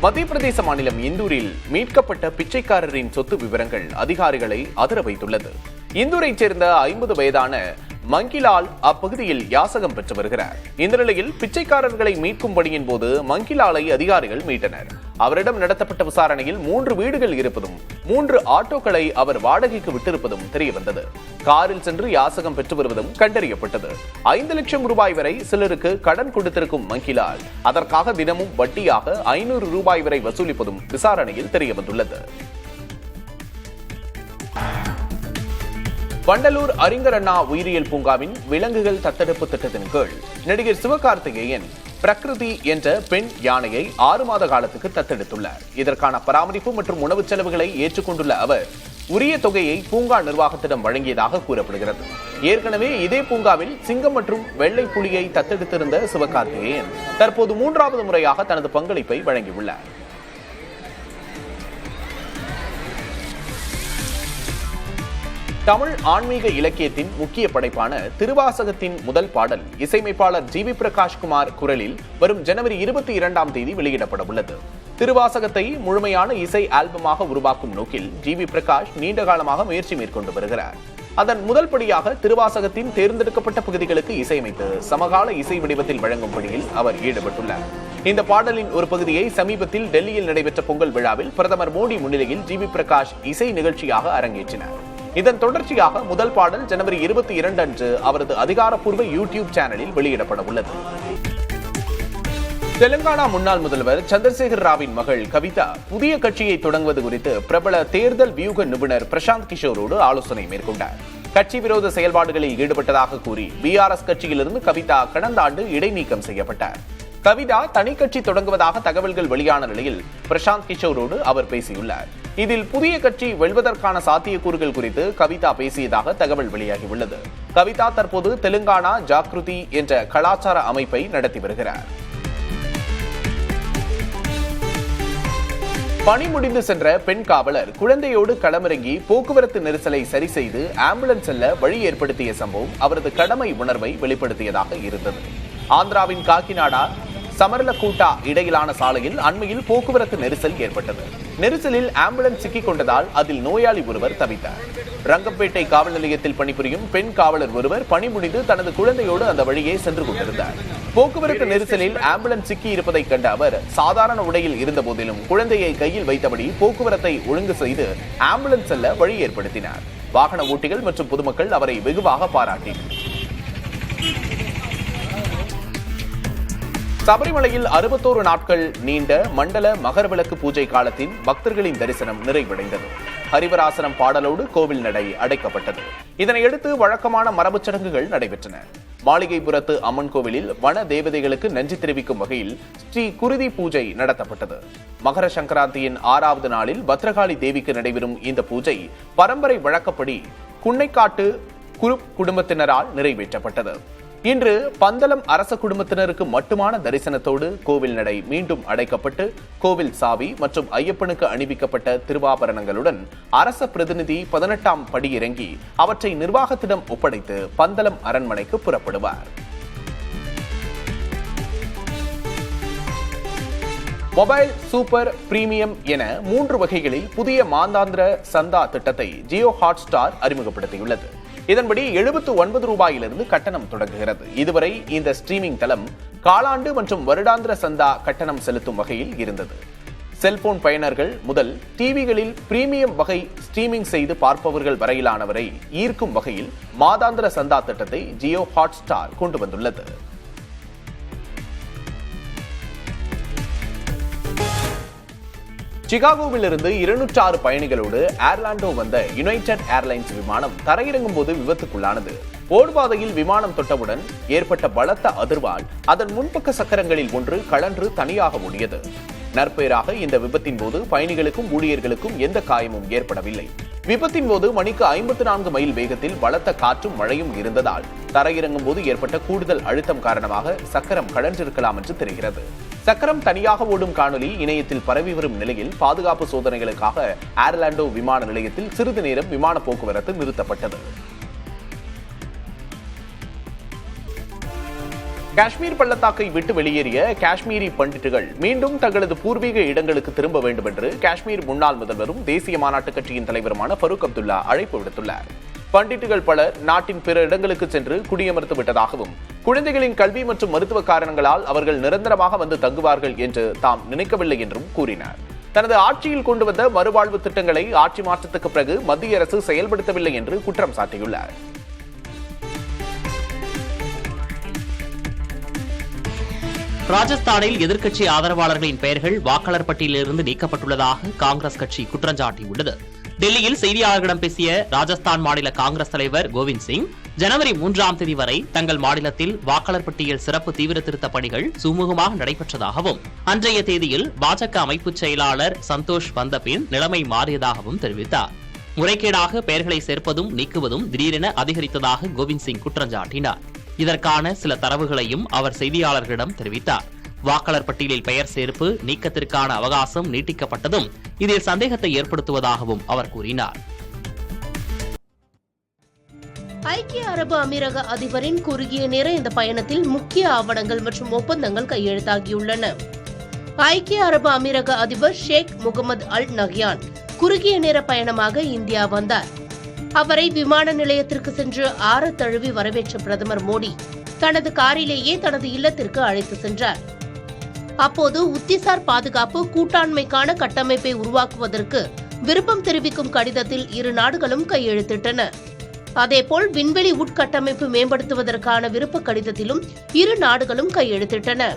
மத்திய பிரதேச மாநிலம் இந்தூரில் மீட்கப்பட்ட பிச்சைக்காரரின் சொத்து விவரங்கள் அதிகாரிகளை அதிர வைத்துள்ளது. இந்தூரைச் சேர்ந்த 50 வயதான மங்கிலால் அப்பகுதியில் யாசகம் பெற்று வருகிறார். இந்த நிலையில் பிச்சைக்காரர்களை மீட்கும் பணியின் போது மங்கிலாலை அதிகாரிகள் மீட்டனர். அவரிடம் நடத்தப்பட்ட விசாரணையில் 3 வீடுகள் இருப்பதும் 3 ஆட்டோக்களை அவர் வாடகைக்கு விட்டிருப்பதும் தெரியவந்தது. காரில் சென்று யாசகம் பெற்று வருவதும் கண்டறியப்பட்டது. 5 லட்சம் ரூபாய் வரை சிலருக்கு கடன் கொடுத்திருக்கும் மங்கிலால் அதற்காக தினமும் வட்டியாக 500 ரூபாய் வரை வசூலிப்பதும் விசாரணையில் தெரியவந்துள்ளது. வண்டலூர் அறிஞர் அண்ணா உயிரியல் பூங்காவின் விலங்குகள் தத்தெடுப்பு திட்டத்தின் கீழ் நடிகர் சிவகார்த்திகேயன் பிரகிருதி என்ற பெண் யானையை 6 மாத காலத்துக்கு தத்தெடுத்துள்ளார். இதற்கான பராமரிப்பு மற்றும் உணவு செலவுகளை ஏற்றுக்கொண்டுள்ள அவர் உரிய தொகையை பூங்கா நிர்வாகத்திடம் வழங்கியதாக கூறப்படுகிறது. ஏற்கனவே இதே பூங்காவில் சிங்கம் மற்றும் வெள்ளை புலியை தத்தெடுத்திருந்த சிவகார்த்திகேயன் தற்போது 3வது முறையாக தனது பங்களிப்பை வழங்கியுள்ளார். தமிழ் ஆன்மீக இலக்கியத்தின் முக்கிய படைப்பான திருவாசகத்தின் முதல் பாடல் இசையமைப்பாளர் ஜி.வி. பிரகாஷ்குமார் குரலில் வரும் ஜனவரி 22ஆம் தேதி வெளியிடப்பட உள்ளது. திருவாசகத்தை முழுமையான இசை ஆல்பமாக உருவாக்கும் நோக்கில் ஜி.வி. பிரகாஷ் நீண்ட காலமாக முயற்சி மேற்கொண்டு வருகிறார். அதன் முதல் படியாக திருவாசகத்தின் தேர்ந்தெடுக்கப்பட்ட பகுதிகளுக்கு இசையமைத்து சமகால இசை வடிவத்தில் வழங்கும் பணியில் அவர் ஈடுபட்டுள்ளார். இந்த பாடலின் ஒரு பகுதியை சமீபத்தில் டெல்லியில் நடைபெற்ற பொங்கல் விழாவில் பிரதமர் மோடி முன்னிலையில் ஜி.வி. பிரகாஷ் இசை நிகழ்ச்சியாக அரங்கேற்றினார். இதன் தொடர்ச்சியாக முதல் பாடல் ஜனவரி 22 அன்று அவரது அதிகாரப்பூர்வ யூடியூப் சேனலில் வெளியிடப்பட உள்ளது. தெலுங்கானா முன்னாள் முதல்வர் சந்திரசேகர் ராவின் மகள் கவிதா புதிய கட்சியை தொடங்குவது குறித்து பிரபல தேர்தல் வியூக நிபுணர் பிரசாந்த் கிஷோரோடு ஆலோசனை மேற்கொண்டார். கட்சி விரோத செயல்பாடுகளில் ஈடுபட்டதாக கூறி பிஆர்எஸ் கட்சியிலிருந்து கவிதா கடந்த ஆண்டு இடைநீக்கம் செய்யப்பட்டார். கவிதா தனி கட்சி தொடங்குவதாக தகவல்கள் வெளியான நிலையில் பிரசாந்த் கிஷோரோடு அவர் பேசியுள்ளார். இதில் புதிய கட்சி வெல்வதற்கான சாத்தியக்கூறுகள் குறித்து கவிதா பேசியதாக தகவல் வெளியாகியுள்ளது. கவிதா தற்போது தெலுங்கானா ஜாக்ருதி என்ற கலாச்சார அமைப்பை நடத்தி வருகிறார். பணி முடிந்து சென்ற பெண் காவலர் குழந்தையோடு களமிறங்கி போக்குவரத்து நெரிசலை சரி செய்து ஆம்புலன்ஸ் செல்ல வழி ஏற்படுத்திய சம்பவம் அவரது கடமை உணர்வை வெளிப்படுத்தியதாக இருந்தது. ஆந்திராவின் காக்கிநாடா சமர்லகூட்டா இடையிலான சாலையில் அண்மையில் போக்குவரத்து நெரிசல் ஏற்பட்டது. நெரிசலில் ஆம்புலன்ஸ் சிக்கிக் கொண்டதால் அதில் நோயாளி ஒருவர் தவித்தார். ரங்கம்பேட்டை காவல் நிலையத்தில் பணிபுரியும் பெண் காவலர் ஒருவர் பணி முடிந்து தனது குழந்தையோடு அந்த வழியே சென்று கொண்டிருந்தார். போக்குவரத்து நெரிசலில் ஆம்புலன்ஸ் சிக்கி இருப்பதை கண்ட அவர் சாதாரண உடையில் இருந்த போதிலும் குழந்தையை கையில் வைத்தபடி போக்குவரத்தை ஒழுங்கு செய்து ஆம்புலன்ஸ் செல்ல வழி ஏற்படுத்தினார். வாகன ஓட்டிகள் மற்றும் பொதுமக்கள் அவரை வெகுவாக பாராட்டினர். சபரிமலையில் 61 நாட்கள் நீண்ட மண்டல மகரவிளக்கு பூஜை காலத்தின் பக்தர்களின் தரிசனம் நிறைவடைந்தது. ஹரிவராசனம் பாடலோடு கோவில் நடை அடைக்கப்பட்டது. இதனையடுத்து வழக்கமான மரபுச் சடங்குகள் நடைபெற்றன. மாளிகைபுரத்து அம்மன் கோவிலில் வன தேவதைகளுக்கு நன்றி தெரிவிக்கும் வகையில் ஸ்ரீ குருதி பூஜை நடத்தப்பட்டது. மகர சங்கராந்தியின் 6வது நாளில் பத்ரகாளி தேவிக்கு நடைபெறும் இந்த பூஜை பரம்பரை வழக்கப்படி குன்னைக்காட்டு குடும்பத்தினரால் நிறைவேற்றப்பட்டது. இன்று பந்தளம் அரச குடும்பத்தினருக்கு மட்டுமான தரிசனத்தோடு கோவில் நடை மீண்டும் அடைக்கப்பட்டு கோவில் சாவி மற்றும் ஐயப்பனுக்கு அணிவிக்கப்பட்ட திருவாபரணங்களுடன் அரச பிரதிநிதி 18ஆம் படி இறங்கி அவற்றை நிர்வாகத்திடம் ஒப்படைத்து பந்தளம் அரண்மனைக்கு புறப்படுவார். மொபைல் சூப்பர் பிரீமியம் என 3 வகைகளில் புதிய மாதாந்திர சந்தா திட்டத்தை ஜியோ ஹாட்ஸ்டார் அறிமுகப்படுத்தியுள்ளது. இதன்படி 79 ரூபாயிலிருந்து கட்டணம் தொடங்குகிறது. இதுவரை இந்த ஸ்ட்ரீமிங் தளம் காலாண்டு மற்றும் வருடாந்திர சந்தா கட்டணம் செலுத்தும் வகையில் இருந்தது. செல்போன் பயனர்கள் முதல் டிவிகளில் பிரீமியம் வகை ஸ்ட்ரீமிங் செய்து பார்ப்பவர்கள் வரையிலானவரை ஈர்க்கும் வகையில் மாதாந்திர சந்தா திட்டத்தை ஜியோ ஹாட்ஸ்டார் கொண்டு வந்துள்ளது. சிகாகோவிலிருந்து 206 பயணிகளோடு ஏர்லாண்டோ வந்த யுனைடெட் ஏர்லைன்ஸ் விமானம் தரையிறங்கும் போது விபத்துக்குள்ளானது. ஓடுபாதையில் விமானம் தொட்டவுடன் ஏற்பட்ட பலத்த அதிர்வால் அதன் முன்பக்க சக்கரங்களில் ஒன்று கழன்று தனியாக ஓடியது. நற்பெயராக இந்த விபத்தின் போது பயணிகளுக்கும் ஊழியர்களுக்கும் எந்த காயமும் ஏற்படவில்லை. விபத்தின் போது மணிக்கு 54 மைல் வேகத்தில் பலத்த காற்றும் மழையும் இருந்ததால் தரையிறங்கும் போது ஏற்பட்ட கூடுதல் அழுத்தம் காரணமாக சக்கரம் கழன்றிருக்கலாம் என்று தெரிகிறது. சக்கரம் தனியாக ஓடும் காணொலி இணையத்தில் பரவி வரும் நிலையில் பாதுகாப்பு சோதனைகளுக்காக ஏர்லாண்டோ விமான நிலையத்தில் சிறிது நேரம் விமான போக்குவரத்து நிறுத்தப்பட்டது. காஷ்மீர் பள்ளத்தாக்கை விட்டு வெளியேறிய காஷ்மீரி பண்டிட்டுகள் மீண்டும் தங்களது பூர்வீக இடங்களுக்கு திரும்ப வேண்டும் என்று காஷ்மீர் முன்னாள் முதல்வரும் தேசிய மாநாட்டு கட்சியின் தலைவருமான ஃபரூக் அப்துல்லா அழைப்பு விடுத்துள்ளார். பண்டிட்டுகள் பலர் நாட்டின் பிற இடங்களுக்கு சென்று குடியமர்த்து விட்டதாகவும் குழந்தைகளின் கல்வி மற்றும் மருத்துவ காரணங்களால் அவர்கள் நிரந்தரமாக வந்து தங்குவார்கள் என்று தாம் நினைக்கவில்லை என்றும் கூறினார். தனது ஆட்சியில் கொண்டு வந்த மறுவாழ்வு திட்டங்களை ஆட்சி மாற்றத்துக்கு பிறகு மத்திய அரசு செயல்படுத்தவில்லை என்று குற்றம் சாட்டியுள்ளார். ராஜஸ்தானில் எதிர்க்கட்சி ஆதரவாளர்களின் பெயர்கள் வாக்காளர் பட்டியலிலிருந்து நீக்கப்பட்டுள்ளதாக காங்கிரஸ் கட்சி குற்றம் சாட்டியுள்ளது. டெல்லியில் செய்தியாளர்களிடம் பேசிய ராஜஸ்தான் மாநில காங்கிரஸ் தலைவர் கோவிந்த் சிங், ஜனவரி 3ஆம் தேதி வரை தங்கள் மாநிலத்தில் வாக்காளர் பட்டியல் சிறப்பு தீவிர திருத்த பணிகள் சுமூகமாக நடைபெற்றதாகவும் அன்றைய தேதியில் பாஜக அமைப்பு செயலாளர் சந்தோஷ் வந்த பின் நிலைமை மாறியதாகவும் தெரிவித்தார். முறைகேடாக பெயர்களை சேர்ப்பதும் நீக்குவதும் திடீரென அதிகரித்ததாக கோவிந்த் சிங் குற்றம் சாட்டினார். இதற்கான சில தரவுகளையும் அவர் செய்தியாளர்களிடம் தெரிவித்தார். வாக்காளர் பட்டியலில் பெயர் சேர்ப்பு நீக்கத்திற்கான அவகாசம் நீட்டிக்கப்பட்டதும் இதில் சந்தேகத்தை ஏற்படுத்துவதாகவும் அவர் கூறினார். ஐக்கிய அரபு அமீரக அதிபரின் குறுகிய நேர இந்த பயணத்தில் முக்கிய ஆவணங்கள் மற்றும் ஒப்பந்தங்கள் கையெழுத்தாகியுள்ளன. ஐக்கிய அரபு அமீரக அதிபர் ஷேக் முகமது அல் நஹ்யான் குறுகிய நேர பயணமாக இந்தியா வந்தார். அவரை விமான நிலையத்திற்கு சென்று ஆற தழுவி வரவேற்ற பிரதமர் மோடி தனது காரிலேயே தனது இல்லத்திற்கு அழைத்து சென்றார். அப்போது உத்திசார் பாதுகாப்பு கூட்டாண்மைக்கான கட்டமைப்பை உருவாக்குவதற்கு விருப்பம் தெரிவிக்கும் கடிதத்தில் இரு நாடுகளும் கையெழுத்திட்டன. அதேபோல் விண்வெளி உட்கட்டமைப்பு மேம்படுத்துவதற்கான விருப்ப கடிதத்திலும் இரு நாடுகளும் கையெழுத்திட்டன.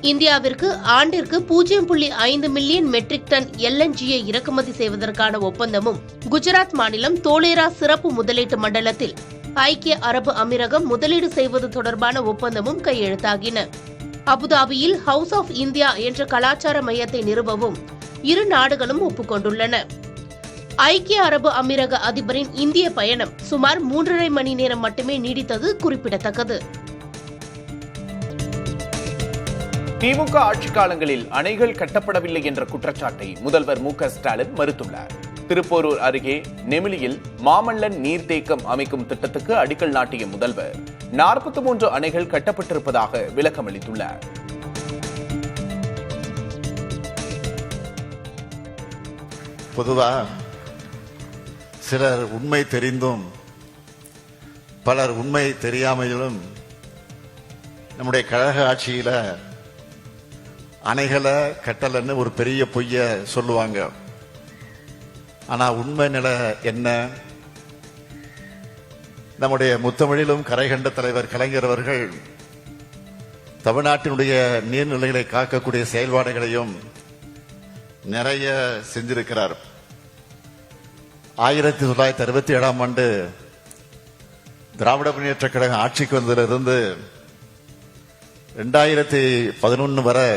இந்தியாவிற்கு ஆண்டிற்கு 0.5 மில்லியன் மெட்ரிக் டன் LNG-யை இறக்குமதி செய்வதற்கான ஒப்பந்தமும் குஜராத் மாநிலம் தோலேரா சிறப்பு முதலீட்டு மண்டலத்தில் ஐக்கிய அரபு அமீரகம் முதலீடு செய்வது தொடர்பான ஒப்பந்தமும் கையெழுத்தாகின. அபுதாபியில் ஹவுஸ் ஆஃப் இந்தியா என்ற கலாச்சார மையத்தை நிறுவவும் இரு நாடுகளும் ஒப்புக்கொண்டுள்ளன. ஐக்கிய அரபு அமீரக அதிபரின் இந்திய பயணம் சுமார் 3.5 மணி நேரம் மட்டுமே நீடித்தது குறிப்பிடத்தக்கது. திமுக ஆட்சி காலங்களில் அணைகள் கட்டப்படவில்லை என்ற குற்றச்சாட்டை முதல்வர் மு.க.ஸ்டாலின் மறுத்துள்ளார். திருப்போரூர் அருகே நெமிலியில் மாமல்லன் நீர்த்தேக்கம் அமைக்கும் திட்டத்துக்கு அடிக்கல் நாட்டிய முதல்வர் 43 அணைகள் கட்டப்பட்டிருப்பதாக விளக்கமளித்துள்ளார். பொதுவா சிலர் உண்மை தெரிந்தும் பலர் உண்மை தெரியாமையிலும் நம்முடைய கழக ஆட்சியில அணைகளை கட்டலன்னு ஒரு பெரிய பொய்ய சொல்லுவாங்க. ஆனா உண்மை நிலை என்ன? நம்முடைய முத்தமிழிலும் கரை கண்ட தலைவர் கலைஞர் அவர்கள் தமிழ்நாட்டினுடைய நீர்நிலைகளை காக்கக்கூடிய செயல்பாடுகளையும் நிறைய செஞ்சிருக்கிறார். 1967ஆம் ஆண்டு திராவிட முன்னேற்ற கழகம் ஆட்சிக்கு வந்ததிலிருந்து 2011 வரை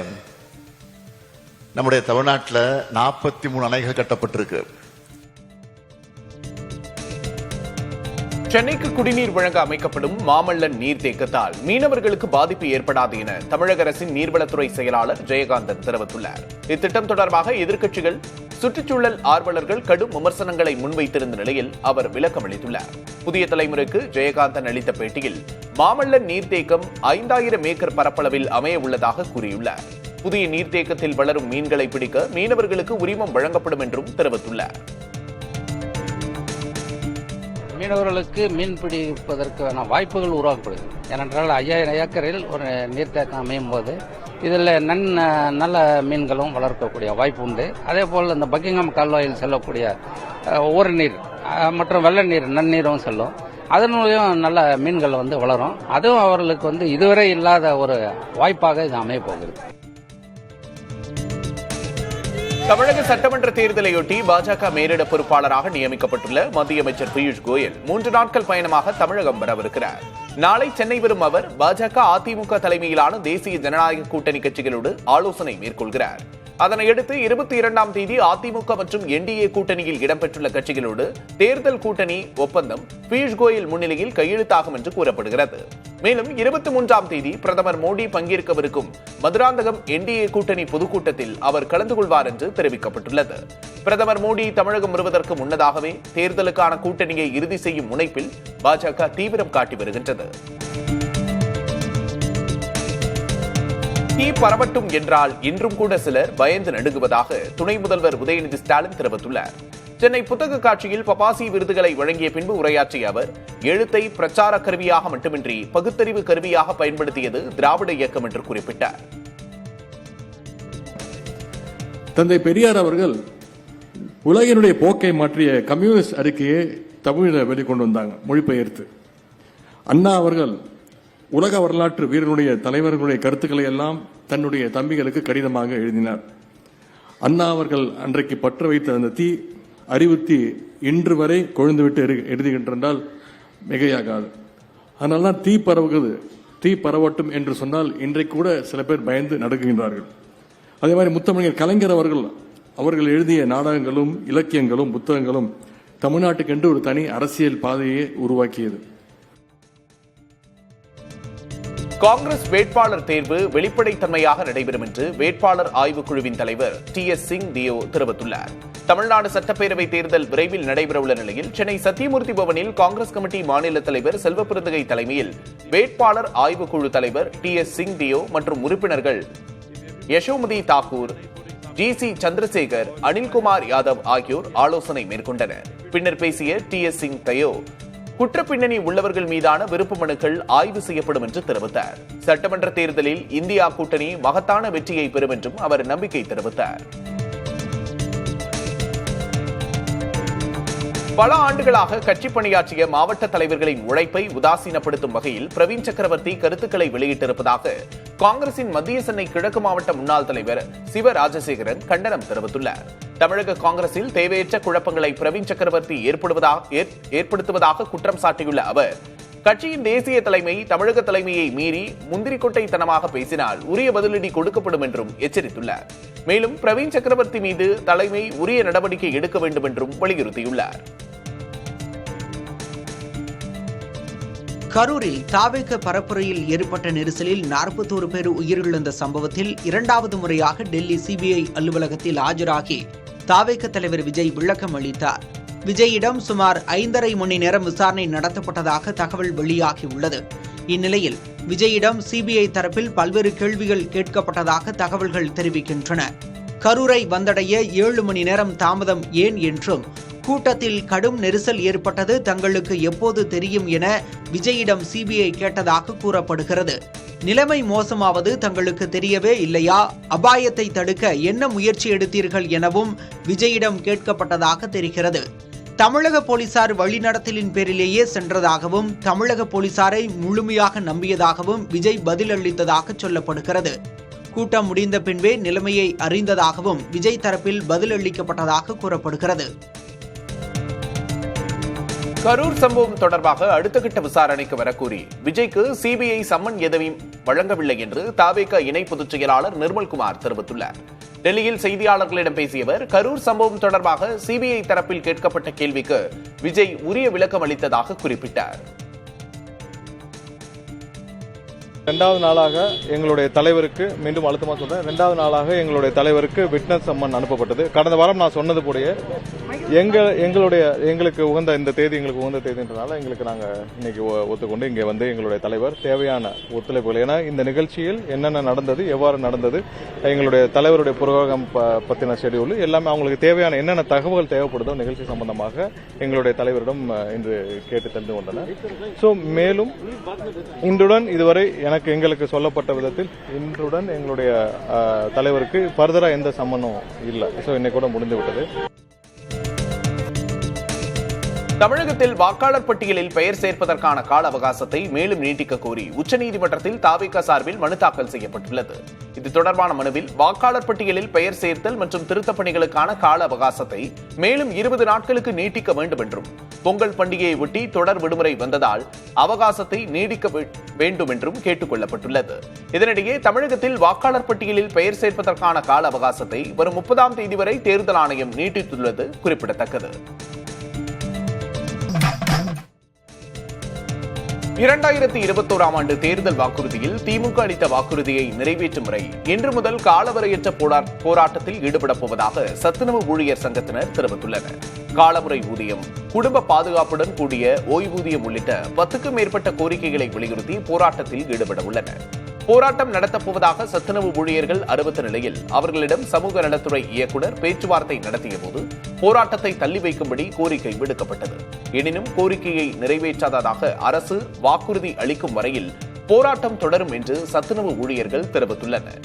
நம்முடைய தமிழ்நாட்டில் 43 அணைகள் கட்டப்பட்டிருக்கு. சென்னைக்கு குடிநீர் வழங்க அமைக்கப்படும் மாமல்லன் நீர்த்தேக்கத்தால் மீனவர்களுக்கு பாதிப்பு ஏற்படாது என தமிழக அரசின் நீர்வளத்துறை செயலாளர் ஜெயகாந்தன் தெரிவித்துள்ளார். இத்திட்டம் தொடர்பாக எதிர்க்கட்சிகள், சுற்றுச்சூழல் ஆர்வலர்கள் கடும் விமர்சனங்களை முன்வைத்திருந்த நிலையில் அவர் விளக்கம் அளித்துள்ளார். புதிய தலைமுறைக்கு ஜெயகாந்தன் அளித்த பேட்டியில் மாமல்லன் நீர்த்தேக்கம் 5000 ஏக்கர் பரப்பளவில் அமைய உள்ளதாக கூறியுள்ளார். புதிய நீர்த்தேக்கத்தில் வளரும் மீன்களை பிடிக்க மீனவர்களுக்கு உரிமம் வழங்கப்படும் என்றும் தெரிவித்துள்ளார். மீனவர்களுக்கு மீன் பிடிப்பதற்கான வாய்ப்புகள் உருவாக்கப்படுது. ஏனென்றால் 5000 ஏக்கரில் ஒரு நீர்த்தேக்கம் அமையும் போது இதில் நல்ல மீன்களும் வளர்க்கக்கூடிய வாய்ப்பு உண்டு. அதே போல் இந்த பக்கிங்ஹாம் கால்வாயில் செல்லக்கூடிய ஒவ்வொரு நீர் மற்றும் வெள்ள நீர் நன்னீரும் செல்லும். அதன் மூலம் நல்ல மீன்கள் வளரும். அதுவும் அவர்களுக்கு இதுவரை இல்லாத ஒரு வாய்ப்பாக இது அமைய போகிறது. தமிழக சட்டமன்ற தேர்தலையொட்டி பாஜக மேலிட பொறுப்பாளராக நியமிக்கப்பட்டுள்ள மத்திய அமைச்சர் பியூஷ் கோயல் 3 நாட்கள் பயணமாக தமிழகம் வரவிருக்கிறார். நாளை சென்னை வரும் அவர் பாஜக, அதிமுக தலைமையிலான தேசிய ஜனநாயக கூட்டணி கட்சிகளோடு ஆலோசனை மேற்கொள்கிறார். அதனையடுத்து 22ஆம் தேதி அதிமுக மற்றும் என்டிஏ கூட்டணியில் இடம்பெற்றுள்ள கட்சிகளோடு தேர்தல் கூட்டணி ஒப்பந்தம் பியூஷ் கோயல் முன்னிலையில் கையெழுத்தாகும் என்று கூறப்படுகிறது. மேலும் 23ஆம் தேதி பிரதமர் மோடி பங்கேற்கவிருக்கும் மதுராந்தகம் என்டிஏ கூட்டணி பொதுக்கூட்டத்தில் அவர் கலந்து கொள்வார் என்று தெரிவிக்கப்பட்டுள்ளது. பிரதமர் மோடி தமிழகம் வருவதற்கு முன்னதாகவே தேர்தலுக்கான கூட்டணியை இறுதி செய்யும் முனைப்பில் பாஜக தீவிரம் காட்டி வருகின்றது. தீ பரவட்டும் என்றால் இன்றும் கூட சிலர் பயந்து நடுங்குவதாக துணை முதல்வர் உதயநிதி ஸ்டாலின் தெரிவித்துள்ளார். சென்னை புத்தக காட்சியில் பபாசி விருதுகளை வழங்கிய பின்பு உரையாற்றிய அவர், எழுத்தை பிரச்சார கருவியாக மட்டுமின்றி பகுத்தறிவு கருவியாக பயன்படுத்தியது திராவிட இயக்கம் என்று குறிப்பிட்டார். தந்தை பெரியார் அவர்கள் உலகினுடைய போக்கை மாற்றிய கம்யூனிஸ்ட் அறிக்கையை தமிழில் வெளிக்கொண்டு வந்தாங்க, மொழிபெயர்த்து. அண்ணா அவர்கள் உலக வரலாற்று வீரனுடைய தலைவர்களுடைய கருத்துக்களை எல்லாம் தன்னுடைய தம்பிகளுக்கு கடிதமாக எழுதினார். அண்ணா அவர்கள் அன்றைக்கு பற்ற வைத்த அந்த தீ அறிவுத்தி இன்று வரை கொழுந்துவிட்டு எழுதுகின்றால் மிகையாகாது. அதனால்தான் தீ பரவுகிறது, தீ பரவட்டும் என்று சொன்னால் இன்றைக்கு கூட சில பேர் பயந்து நடுங்குகின்றார்கள். அதே மாதிரி முத்தமிழர் கலைஞர் அவர்கள் எழுதிய நாடகங்களும் இலக்கியங்களும் புத்தகங்களும் தமிழ்நாட்டுக்கென்று ஒரு தனி அரசியல் பாதையை உருவாக்கியது. காங்கிரஸ் வேட்பாளர் தேர்வு வெளிப்படைத்தன்மையாக நடைபெறும் என்று வேட்பாளர் ஆய்வுக்குழுவின் தலைவர் TS சிங் டியோ தெரிவித்துள்ளார். தமிழ்நாடு சட்டப்பேரவை தேர்தல் விரைவில் நடைபெறவுள்ள நிலையில் சென்னை சத்தியமூர்த்தி பவனில் காங்கிரஸ் கமிட்டி மாநில தலைவர் செல்வப்பிரதுகை தலைமையில் வேட்பாளர் ஆய்வுக்குழு தலைவர் TS சிங் டியோ மற்றும் உறுப்பினர்கள் யசோமதி தாக்கூர், GC சந்திரசேகர், அனில்குமார் யாதவ் ஆகியோர் ஆலோசனை மேற்கொண்டனர். பின்னர் பேசிய TS சிங் டியோ, குற்றப்பின்னணி உள்ளவர்கள் மீதான விருப்பு மனுக்கள் ஆய்வு செய்யப்படும் என்று தெரிவித்தார். சட்டமன்ற தேர்தலில் இந்தியா கூட்டணி மகத்தான வெற்றியை பெறும் என்றும் அவர் நம்பிக்கை தெரிவித்தார். பல ஆண்டுகளாக கட்சி பணியாற்றிய மாவட்ட தலைவர்களின் உழைப்பை உதாசீனப்படுத்தும் வகையில் பிரவீன் சக்கரவர்த்தி கருத்துக்களை வெளியிட்டிருப்பதாக காங்கிரசின் மத்திய சென்னை கிழக்கு மாவட்ட முன்னாள் தலைவர் சிவ ராஜசேகரன் கண்டனம் தெரிவித்துள்ளார். தமிழக காங்கிரசில் தேவையற்ற குழப்பங்களை பிரவீன் சக்கரவர்த்தி ஏற்படுத்துவதாக குற்றம் சாட்டியுள்ள அவர், கட்சியின் தேசிய தலைமை தமிழக தலைமையை மீறி முந்திரிக்கொட்டைத்தனமாக பேசினால் உரிய பதிலடி கொடுக்கப்படும் என்றும் எச்சரித்துள்ளார். மேலும் பிரவீன் சக்கரவர்த்தி மீது தலைமை உரிய நடவடிக்கை எடுக்க வேண்டும் என்றும் வலியுறுத்தியுள்ளார். கரூரில் தாவேக பரப்புரையில் ஏற்பட்ட நெரிசலில் 41 பேர் உயிரிழந்த சம்பவத்தில் இரண்டாவது முறையாக டெல்லி CBI அலுவலகத்தில் ஆஜராகி தாவேக தலைவர் விஜய் விளக்கம் அளித்தார். விஜயிடம் சுமார் 5.5 மணி நேரம் விசாரணை நடத்தப்பட்டதாக தகவல் வெளியாகியுள்ளது. இந்நிலையில் விஜயிடம் CBI தரப்பில் பல்வேறு கேள்விகள் கேட்கப்பட்டதாக தகவல்கள் தெரிவிக்கின்றன. கரூரை வந்தடைய 7 மணி நேரம் தாமதம் ஏன் என்றும், கூட்டத்தில் கடும் நெரிசல் ஏற்பட்டது தங்களுக்கு எப்போது தெரியும் என விஜயிடம் CBI கேட்டதாக கூறப்படுகிறது. நிலைமை மோசமாவது தங்களுக்கு தெரியவே இல்லையா, அபாயத்தை தடுக்க என்ன முயற்சி எடுத்தீர்கள் எனவும் விஜயிடம் கேட்கப்பட்டதாக தெரிகிறது. தமிழக போலீசார் வழிநடத்தலின் பேரிலேயே சென்றதாகவும் தமிழக போலீசாரை முழுமையாக நம்பியதாகவும் விஜய் பதிலளித்ததாக சொல்லப்படுகிறது. கூட்டம் முடிந்த பின்பே நிலைமையை அறிந்ததாகவும் விஜய் தரப்பில் பதிலளிக்கப்பட்டதாக கூறப்படுகிறது. கரூர் சம்பவம் தொடர்பாக அடுத்த கட்ட விசாரணைக்கு வரக்கூறி விஜய்க்கு CBI சம்மன் எதையும் வழங்கவில்லை என்று தாவேக இணை பொதுச் செயலாளர் நிர்மல்குமார் தெரிவித்துள்ளார். டெல்லியில் செய்தியாளர்களிடம் பேசிய அவர், கரூர் சம்பவம் தொடர்பாக CBI தரப்பில் கேட்கப்பட்ட கேள்விக்கு விஜய் உரிய விளக்கம் அளித்ததாக குறிப்பிட்டார். ரெண்டாவது நாளாக எங்களுடைய தலைவருக்கு, மீண்டும் அழுத்தமாக சொல்றேன், ரெண்டாவது நாளாக எங்களுடைய தலைவருக்கு விட்னஸ் சம்மன் அனுப்பப்பட்டது. கடந்த வாரம் நான் சொன்னது போலயே எங்களுக்கு உகந்த இந்த தேதி எங்களுக்கு உகந்த தேதின்றனால எங்களுக்கு நாங்கள் இன்னைக்கு ஒத்துக்கொண்டு இங்கே வந்து எங்களுடைய தலைவர் தேவையான ஒத்துழைப்புகள், ஏன்னா இந்த நிகழ்ச்சியில் என்னென்ன நடந்தது, எவ்வாறு நடந்தது, எங்களுடைய தலைவருடைய புரோகிராம் பற்றின ஷெடியூல் எல்லாமே அவங்களுக்கு தேவையான என்னென்ன தகவல்கள் தேவைப்படுதோ நிகழ்ச்சி சம்பந்தமாக எங்களுடைய தலைவரிடம் இன்று கேட்டு தெரிந்து கொண்டனர். ஸோ மேலும் இன்றுடன் இதுவரை எங்களுக்கு சொல்லப்பட்ட விதத்தில் இன்றுடன் எங்களுடைய தலைவருக்கு ஃபர்தரா எந்த சம்மனும் இல்லை. ஸோ இன்னைக்கு கூட முடிந்து விட்டது. தமிழகத்தில் வாக்காளர் பட்டியலில் பெயர் சேர்ப்பதற்கான கால அவகாசத்தை மேலும் நீட்டிக்க கோரி உச்சநீதிமன்றத்தில் தாவேகா சார்பில் மனு தாக்கல் செய்யப்பட்டுள்ளது. இது தொடர்பான மனுவில் வாக்காளர் பட்டியலில் பெயர் சேர்த்தல் மற்றும் திருத்தப் பணிகளுக்கான கால அவகாசத்தை மேலும் 20 நாட்களுக்கு நீட்டிக்க வேண்டும் என்றும், பொங்கல் பண்டிகையை ஒட்டி தொடர் விடுமுறை வந்ததால் அவகாசத்தை நீடிக்க வேண்டும் என்றும் கேட்டுக் கொள்ளப்பட்டுள்ளது. இதனிடையே தமிழகத்தில் வாக்காளர் பட்டியலில் பெயர் சேர்ப்பதற்கான கால அவகாசத்தை வரும் 30ஆம் தேதி வரை தேர்தல் ஆணையம் நீட்டித்துள்ளது குறிப்பிடத்தக்கது. 2021ஆம் ஆண்டு தேர்தல் வாக்குறுதியில் திமுக அளித்த வாக்குறுதியை நிறைவேற்றும் வரை இன்று முதல் காலவரையற்ற போராட்டத்தில் ஈடுபடப் போவதாக சத்துணவு ஊழியர் சங்கத்தினர் தெரிவித்துள்ளனர். காலமுறை ஊதியம், குடும்ப பாதுகாப்புடன் கூடிய ஓய்வூதியம் உள்ளிட்ட 10க்கும் மேற்பட்ட கோரிக்கைகளை வலியுறுத்தி போராட்டத்தில் ஈடுபட உள்ளனர். போராட்டம் நடத்தப்போவதாக சத்துணவு ஊழியர்கள் அறிவித்த நிலையில் அவர்களிடம் சமூக நலத்துறை இயக்குநர் பேச்சுவார்த்தை நடத்திய போது போராட்டத்தை தள்ளி வைக்கும்படி கோரிக்கை விடுக்கப்பட்டது. எனினும் கோரிக்கையை நிறைவேற்றாததாக அரசு வாக்குறுதி அளிக்கும் வரையில் போராட்டம் தொடரும் என்று சத்துணவு ஊழியர்கள் தெரிவித்துள்ளனர்.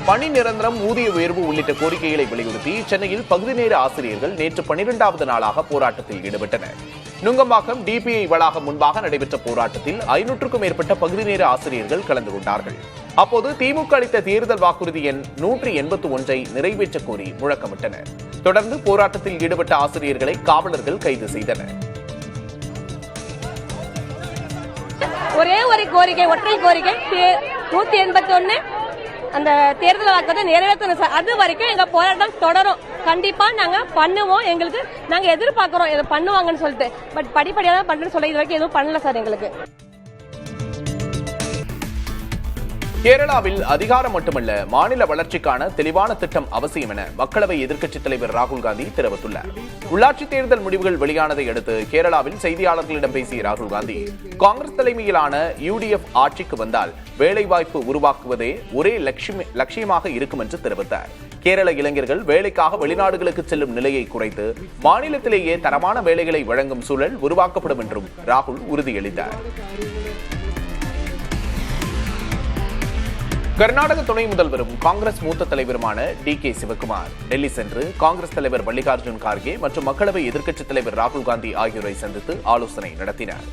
பணி நிரந்தரம், ஊதிய உயர்வு உள்ளிட்ட கோரிக்கைகளை வலியுறுத்தி சென்னையில் பகுதி நேர ஆசிரியர்கள் நேற்று 12வது நாளாக போராட்டத்தில் ஈடுபட்டனர். நுங்கம்பாக்கம் டிபிஐ வளாகம் முன்பாக நடைபெற்ற போராட்டத்தில் 500க்கும் மேற்பட்ட பகுதி நேர ஆசிரியர்கள் கலந்து கொண்டார்கள். அப்போது திமுக அளித்த தேர்தல் வாக்குறுதி எண் 181ஐ நிறைவேற்ற கோரி முழக்கமிட்டனர். தொடர்ந்து போராட்டத்தில் ஈடுபட்ட ஆசிரியர்களை காவலர்கள் கைது செய்தனர். ஒரே ஒரு கோரிக்கை, ஒற்றை கோரிக்கை, 181 அந்த தேர்தல் வாக்குறுதியை நிறைவேற்றணும் சார். அது வரைக்கும் எங்க போராட்டம் தொடரும். கண்டிப்பா நாங்க பண்ணுவோம். எங்களுக்கு நாங்க எதிர்பார்க்கிறோம் இதை பண்ணுவாங்கன்னு சொல்லிட்டு. பட் படிப்படியா தான் பண்றேன்னு சொல்லி இது வரைக்கும் எதுவும் பண்ணல சார். எங்களுக்கு கேரளாவில் அதிகாரம் மட்டுமல்ல, மாநில வளர்ச்சிக்கான தெளிவான திட்டம் அவசியம் என மக்களவை எதிர்க்கட்சித் தலைவர் ராகுல் காந்தி தெரிவித்துள்ளார். உள்ளாட்சி தேர்தல் முடிவுகள் வெளியானதை அடுத்து கேரளாவில் செய்தியாளர்களிடம் பேசிய ராகுல் காந்தி, காங்கிரஸ் தலைமையிலான UDF ஆட்சிக்கு வந்தால் வேலைவாய்ப்பு உருவாக்குவதே ஒரே லட்சியமாக இருக்கும் என்று தெரிவித்தார். கேரள இளைஞர்கள் வேலைக்காக வெளிநாடுகளுக்கு செல்லும் நிலையை குறைத்து மாநிலத்திலேயே தரமான வேலைகளை வழங்கும் சூழல் உருவாக்கப்படும் என்றும் ராகுல் உறுதியளித்தார். கர்நாடக துணை முதல்வரும் காங்கிரஸ் மூத்த தலைவருமான DK சிவகுமார் டெல்லி சென்று காங்கிரஸ் தலைவர் மல்லிகார்ஜுன் கார்கே மற்றும் மக்களவை எதிர்க்கட்சித் தலைவர் ராகுல் காந்தி ஆகியோரை சந்தித்து ஆலோசனை நடத்தினார்.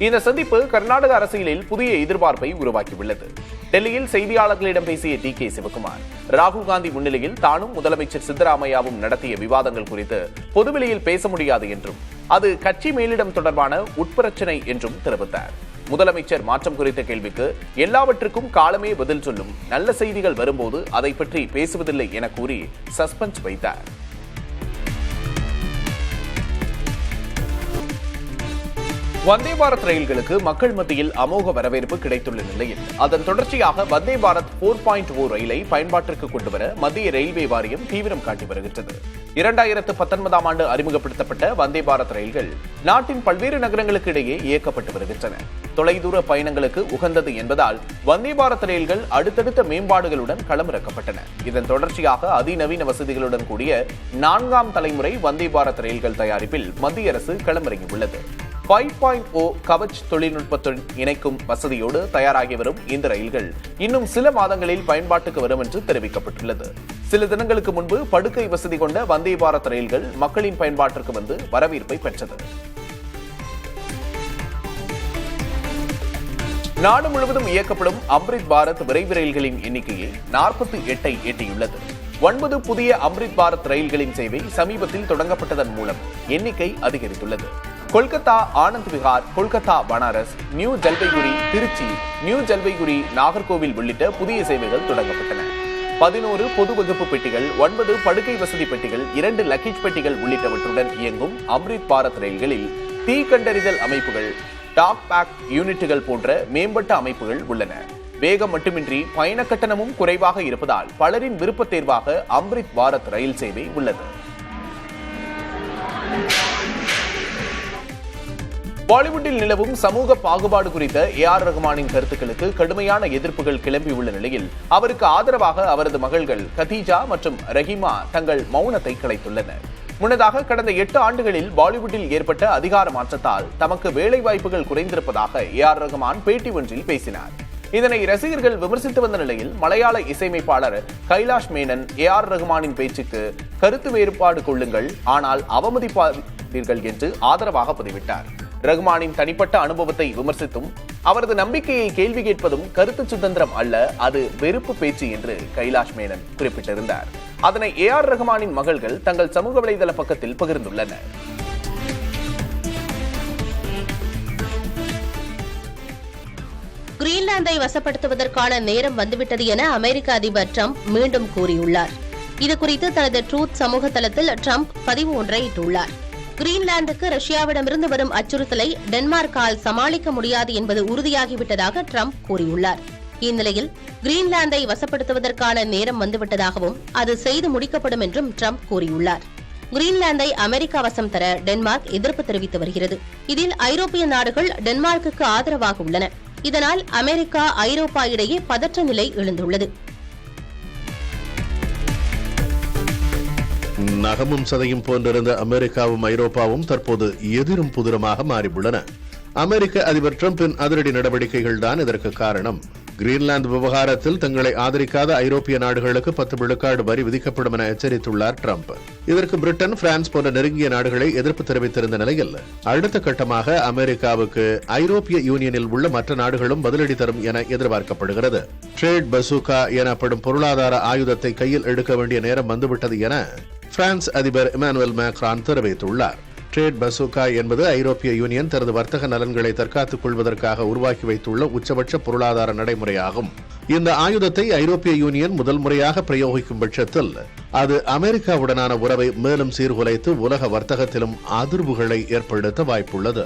இந்த சந்திப்பு கர்நாடக அரசியலில் புதிய எதிர்பார்ப்பை உருவாக்கியுள்ளது. டெல்லியில் செய்தியாளர்களிடம் பேசிய DK சிவகுமார், ராகுல் காந்தி முன்னிலையில் தானும் முதலமைச்சர் சித்தராமையாவும் நடத்திய விவாதங்கள் குறித்து பொதுவெளியில் பேச முடியாது என்றும் அது கட்சி மேலிடம் தொடர்பான உட்பிரச்சனை என்றும் தெரிவித்தார். முதலமைச்சர் மாற்றம் குறித்த கேள்விக்கு எல்லாவற்றுக்கும் காலமே பதில் சொல்லும், நல்ல செய்திகள் வரும்போது அதை பற்றி பேசுவதில்லை என கூறி சஸ்பென்ஸ் வைத்தார். வந்தே பாரத் ரயில்களுக்கு மக்கள் மத்தியில் அமோக வரவேற்பு கிடைத்துள்ள நிலையில் அதன் தொடர்ச்சியாக வந்தே பாரத் 4.0 ரயிலை பயன்பாட்டிற்கு கொண்டுவர மத்திய ரயில்வே வாரியம் தீவிரம் காட்டி வருகின்றது. 2019ஆம் ஆண்டு அறிமுகப்படுத்தப்பட்ட வந்தே பாரத் ரயில்கள் நாட்டின் பல்வேறு நகரங்களுக்கு இடையே இயக்கப்பட்டு வருகின்றன. தொலைதூர பயணங்களுக்கு உகந்தது என்பதால் வந்தே பாரத் ரயில்கள் அடுத்தடுத்த மேம்பாடுகளுடன் களமிறக்கப்பட்டன. இதன் தொடர்ச்சியாக அதிநவீன வசதிகளுடன் கூடிய 4ஆம் தலைமுறை வந்தே பாரத் ரயில்கள் தயாரிப்பில் மத்திய அரசு களமிறங்கியுள்ளது. 5.0 கவச் தொழில்நுட்பத்துடன் இணைக்கும் வசதியோடு தயாராகி வரும் இந்த ரயில்கள் இன்னும் சில மாதங்களில் பயன்பாட்டுக்கு வரும் என்று தெரிவிக்கப்பட்டுள்ளது. சில தினங்களுக்கு முன்பு படுக்கை வசதி கொண்ட வந்தே பாரத் ரயில்கள் மக்களின் பயன்பாட்டிற்கு வந்து வரவேற்பை பெற்றது. நாடு முழுவதும் இயக்கப்படும் அம்ரித் பாரத் விரைவு ரயில்களின் எண்ணிக்கையை 48ஐ எட்டியுள்ளது. 9 புதிய அம்ரித் பாரத் ரயில்களின் சேவை சமீபத்தில் தொடங்கப்பட்டதன் மூலம் எண்ணிக்கை அதிகரித்துள்ளது. கொல்கத்தா ஆனந்த் விஹார், கொல்கத்தா பனாரஸ், நியூ ஜல்பைகுரி, திருச்சி, நியூ ஜல்பைகுரி, நாகர்கோவில் உள்ளிட்ட புதிய சேவைகள் தொடங்கப்பட்டன. 11 பொது வகுப்பு பெட்டிகள், 9 படுக்கை வசதி பெட்டிகள், 2 லக்கேஜ் பெட்டிகள் உள்ளிட்டவற்றுடன் இயங்கும் அம்ரித் பாரத் ரயில்களில் தீ கண்டறிதல் அமைப்புகள், டாக் பேக் யூனிட்டுகள் போன்ற மேம்பட்ட அமைப்புகள் உள்ளன. வேகம் மட்டுமின்றி பயண கட்டணமும் குறைவாக இருப்பதால் பலரின் விருப்ப தேர்வாக அம்ரித் பாரத் ரயில் சேவை உள்ளது. பாலிவுட்டில் நிலவும் சமூக பாகுபாடு குறித்த AR ரஹ்மானின் கருத்துக்களுக்கு கடுமையான எதிர்ப்புகள் கிளம்பியுள்ள நிலையில் அவருக்கு ஆதரவாக அவரது மகள்கள் கதீஜா மற்றும் ரஹீமா தங்கள் மௌனத்தை கலைத்துள்ளனர். முன்னதாக கடந்த 8 ஆண்டுகளில் பாலிவுட்டில் ஏற்பட்ட அதிகார மாற்றத்தால் தமக்கு வேலை வாய்ப்புகள் குறைந்திருப்பதாக AR ரஹ்மான் பேட்டி ஒன்றில் பேசினார். இதனை ரசிகர்கள் விமர்சித்து வந்த நிலையில் மலையாள இசையமைப்பாளர் கைலாஷ் மேனன் AR ரஹ்மானின் பேச்சுக்கு கருத்து வேறுபாடு கொள்ளுங்கள், ஆனால் அவமதிப்பாதீர்கள் என்று ஆதரவாக பதிவிட்டார். ரஹ்மானின் தனிப்பட்ட அனுபவத்தை விமர்சித்தும் அவரது நம்பிக்கையை கேள்வி கேட்பதும் கருத்து சுதந்திரம் அல்ல, அது வெறுப்பு பேச்சு என்று கைலாஷ் மேனன் குறிப்பிட்டிருந்தார். அதனை AR ரஹ்மானின் மகள்கள் தங்கள் சமூக வலைதள பக்கத்தில் பகிர்ந்துள்ளனர். கிரீன்லாந்தை வசப்படுத்துவதற்கான நேரம் வந்துவிட்டது என அமெரிக்க அதிபர் டிரம்ப் மீண்டும் கூறியுள்ளார். இதுகுறித்து தனது ட்ரூத் சமூக தளத்தில் டிரம்ப் பதிவு ஒன்றை இட்டுள்ளார். கிரீன்லாந்துக்கு ரஷ்யாவிடமிருந்து வரும் அச்சுறுத்தலை டென்மார்க்கால் சமாளிக்க முடியாது என்பது உறுதியாகிவிட்டதாக டிரம்ப் கூறியுள்ளார். இந்நிலையில் கிரீன்லாந்தை வசப்படுத்துவதற்கான நேரம் வந்துவிட்டதாகவும் அது செய்து முடிக்கப்படும் என்றும் டிரம்ப் கூறியுள்ளார். கிரீன்லாந்தை அமெரிக்கா வசம் தர டென்மார்க் எதிர்ப்பு தெரிவித்து வருகிறது. இதில் ஐரோப்பிய நாடுகள் டென்மார்க்குக்கு ஆதரவாக உள்ளன. இதனால் அமெரிக்கா, ஐரோப்பா இடையே பதற்ற நிலை எழுந்துள்ளது. நகமும் சதையும் போன்றிருந்த அமெரிக்காவும் ஐரோப்பாவும் தற்போது எதிரும் புதிருமாக மாறியுள்ளன. அமெரிக்க அதிபர் டிரம்பின் அதிரடி நடவடிக்கைகள் தான் இதற்கு காரணம். கிரீன்லாந்து விவகாரத்தில் தங்களை ஆதரிக்காத ஐரோப்பிய நாடுகளுக்கு 10 விழுக்காடு வரி விதிக்கப்படும் என எச்சரித்துள்ளார் டிரம்ப். இதற்கு பிரிட்டன், பிரான்ஸ் போன்ற நெருங்கிய நாடுகளை எதிர்ப்பு தெரிவித்திருந்த நிலையில் அடுத்த கட்டமாக அமெரிக்காவுக்கு ஐரோப்பிய யூனியனில் உள்ள மற்ற நாடுகளும் பதிலடி தரும் என எதிர்பார்க்கப்படுகிறது. ட்ரேட் பசூகா எனப்படும் பொருளாதார ஆயுதத்தை கையில் எடுக்க வேண்டிய நேரம் வந்துவிட்டது என பிரான்ஸ் அதிபர் இமானுவேல் மேக்ரான் தெரிவித்துள்ளார். ட்ரேட் பசூகா என்பது ஐரோப்பிய யூனியன் தனது வர்த்தக நலன்களை தற்காத்துக் கொள்வதற்காக உருவாக்கி வைத்துள்ள உச்சபட்ச பொருளாதார நடைமுறையாகும். இந்த ஆயுதத்தை ஐரோப்பிய யூனியன் முதல் முறையாக பிரயோகிக்கும் பட்சத்தில் அது அமெரிக்காவுடனான உறவை மேலும் சீர்குலைத்து உலக வர்த்தகத்திலும் அதிர்வுகளை ஏற்படுத்த வாய்ப்புள்ளது.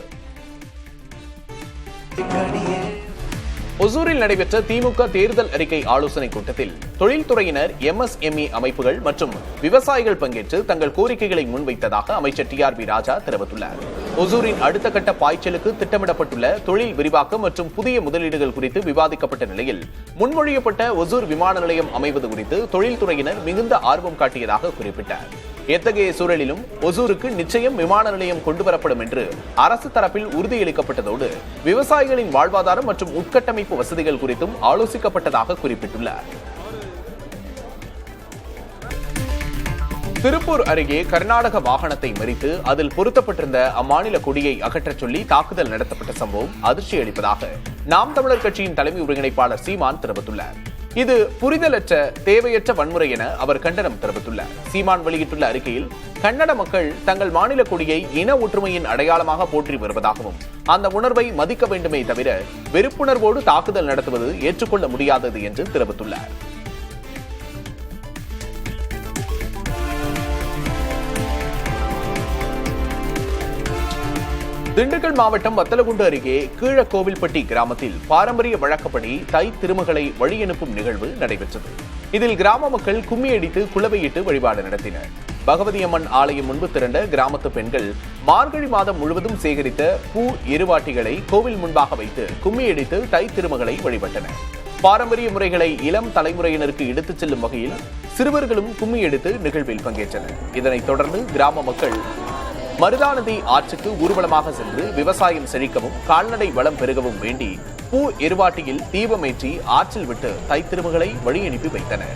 ஒசூரில் நடைபெற்ற திமுக தேர்தல் அறிக்கை ஆலோசனைக் கூட்டத்தில் தொழில்துறையினர், MSME அமைப்புகள் மற்றும் விவசாயிகள் பங்கேற்று தங்கள் கோரிக்கைகளை முன்வைத்ததாக அமைச்சர் TRB ராஜா தெரிவித்துள்ளார். ஒசூரின் அடுத்த கட்ட பாய்ச்சலுக்கு திட்டமிடப்பட்டுள்ள தொழில் விரிவாக்கம் மற்றும் புதிய முதலீடுகள் குறித்து விவாதிக்கப்பட்ட நிலையில் முன்மொழியப்பட்ட ஒசூர் விமான நிலையம் அமைவது குறித்து தொழில்துறையினர் மிகுந்த ஆர்வம் காட்டியதாக குறிப்பிட்டார். எத்தகைய சூழலிலும் ஒசூருக்கு நிச்சயம் விமான நிலையம் கொண்டுவரப்படும் என்று அரசு தரப்பில் உறுதியளிக்கப்பட்டதோடு விவசாயிகளின் வாழ்வாதாரம் மற்றும் உட்கட்டமைப்பு வசதிகள் குறித்தும் ஆலோசிக்கப்பட்டதாக குறிப்பிட்டுள்ளார். திருப்பூர் அருகே கர்நாடக வாகனத்தை மறித்து அதில் பொருத்தப்பட்டிருந்த அம்மாநில கொடியை அகற்றச் சொல்லி தாக்குதல் நடத்தப்பட்ட சம்பவம் அதிர்ச்சி அளிப்பதாக நாம் தமிழர் கட்சியின் தலைமை ஒருங்கிணைப்பாளர் சீமான் தெரிவித்துள்ளார். இது புரிதலற்ற, தேவையற்ற வன்முறை என அவர் கண்டனம் தெரிவித்துள்ளார். சீமான் வெளியிட்டுள்ள அறிக்கையில் கன்னட மக்கள் தங்கள் மாநில கொடியை இன ஒற்றுமையின் அடையாளமாக போற்றி வருவதாகவும் அந்த உணர்வை மதிக்க வேண்டுமே தவிர வெறுப்புணர்வோடு தாக்குதல் நடத்துவது ஏற்றுக்கொள்ள முடியாதது என்று தெரிவித்துள்ளார். திண்டுக்கல் மாவட்டம் வத்தலகுண்டு அருகே கீழக்கோவில்பட்டி கிராமத்தில் பாரம்பரிய வழக்கப்படி தை திருமகளை வழியனுப்பும் நிகழ்வு நடைபெற்றது. இதில் கிராம மக்கள் கும்மியடித்து குளவையிட்டு வழிபாடு நடத்தினர். பகவதியம்மன் ஆலயம் முன்பு திரண்ட கிராமத்து பெண்கள் மார்கழி மாதம் முழுவதும் சேகரித்த பூ எருவாட்டிகளை கோவில் முன்பாக வைத்து கும்மியடித்து தை திருமகளை வழிபட்டனர். பாரம்பரிய முறைகளை இளம் தலைமுறையினருக்கு எடுத்துச் செல்லும் வகையில் சிறுவர்களும் கும்மியடித்து நிகழ்வில் பங்கேற்றனர். இதனைத் தொடர்ந்து கிராம மக்கள் மருதாநதி ஆற்றுக்கு ஊர்வலமாக சென்று விவசாயம் செழிக்கவும் கால்நடை வளம் பெருகவும் வேண்டி பூ எருவாட்டியில் தீபமேற்றி ஆற்றில் விட்டு தைத்திருமகளை வழி அனுப்பி வைத்தனர்.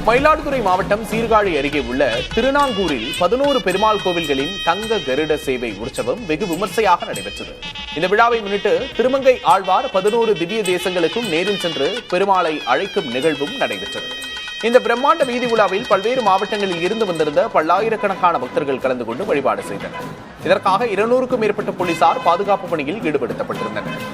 மயிலாடுதுறை மாவட்டம் சீர்காழி அருகே உள்ள திருநாங்கூரில் 11 பெருமாள் கோவில்களின் தங்க கருட சேவை உற்சவம் வெகு விமர்சையாக நடைபெற்றது. இந்த விழாவை முன்னிட்டு திருமங்கை ஆழ்வார் 11 திவ்ய தேசங்களுக்கும் நேரில் சென்று பெருமாளை அழைக்கும் நிகழ்வும் நடைபெற்றது. இந்த பிரம்மாண்ட வீதி உலாவில் பல்வேறு மாவட்டங்களில் இருந்து வந்திருந்த பல்லாயிரக்கணக்கான பக்தர்கள் கலந்து கொண்டு வழிபாடு செய்தனர். இதற்காக 200க்கும் மேற்பட்ட போலீசார் பாதுகாப்பு பணியில் ஈடுபடுத்தப்பட்டிருந்தனர்.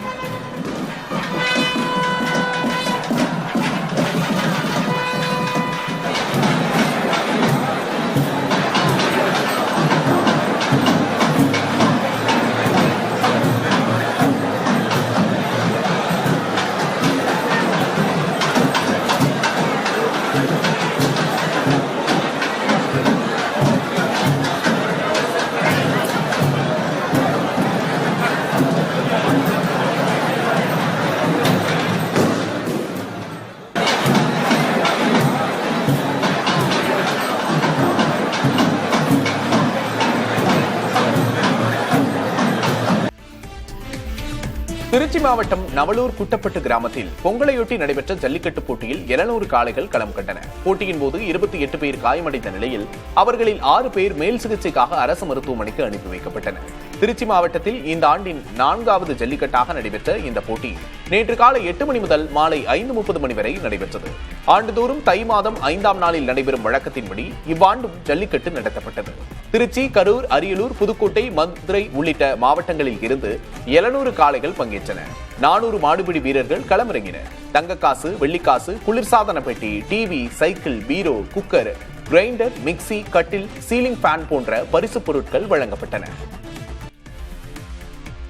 திருச்சி மாவட்டம் நவலூர் குட்டப்பட்டு கிராமத்தில் பொங்கலையொட்டி நடைபெற்ற ஜல்லிக்கட்டு போட்டியில் 700 காளைகள் களம் கண்டன. போட்டியின் போது 28 பேர் காயமடைந்த நிலையில் அவர்களில் 6 பேர் மேல் சிகிச்சைக்காக அரசு மருத்துவமனைக்கு அனுப்பி வைக்கப்பட்டனர். திருச்சி மாவட்டத்தில் இந்த ஆண்டின் 4வது ஜல்லிக்கட்டாக நடைபெற்ற இந்த போட்டி நேற்று காலை 8 மணி முதல் மாலை 5:30 மணி வரை நடைபெற்றது. ஆண்டுதோறும் தை மாதம் 5ஆம் நாளில் நடைபெறும் வழக்கத்தின்படி இவ்வாண்டும் ஜல்லிக்கட்டு நடத்தப்பட்டது. திருச்சி, கரூர், அரியலூர், புதுக்கோட்டை, மதுரை உள்ளிட்ட மாவட்டங்களில் இருந்து 700 காளைகள் பங்கேற்றன. 400 மாடுபிடி வீரர்கள் களமிறங்கினர். தங்கக்காசு, வெள்ளிக்காசு, குளிர்சாதன பெட்டி, டிவி, சைக்கிள், பீரோ, குக்கர், கிரைண்டர், மிக்சி, கட்டில், சீலிங் ஃபேன் போன்ற பரிசு பொருட்கள் வழங்கப்பட்டன.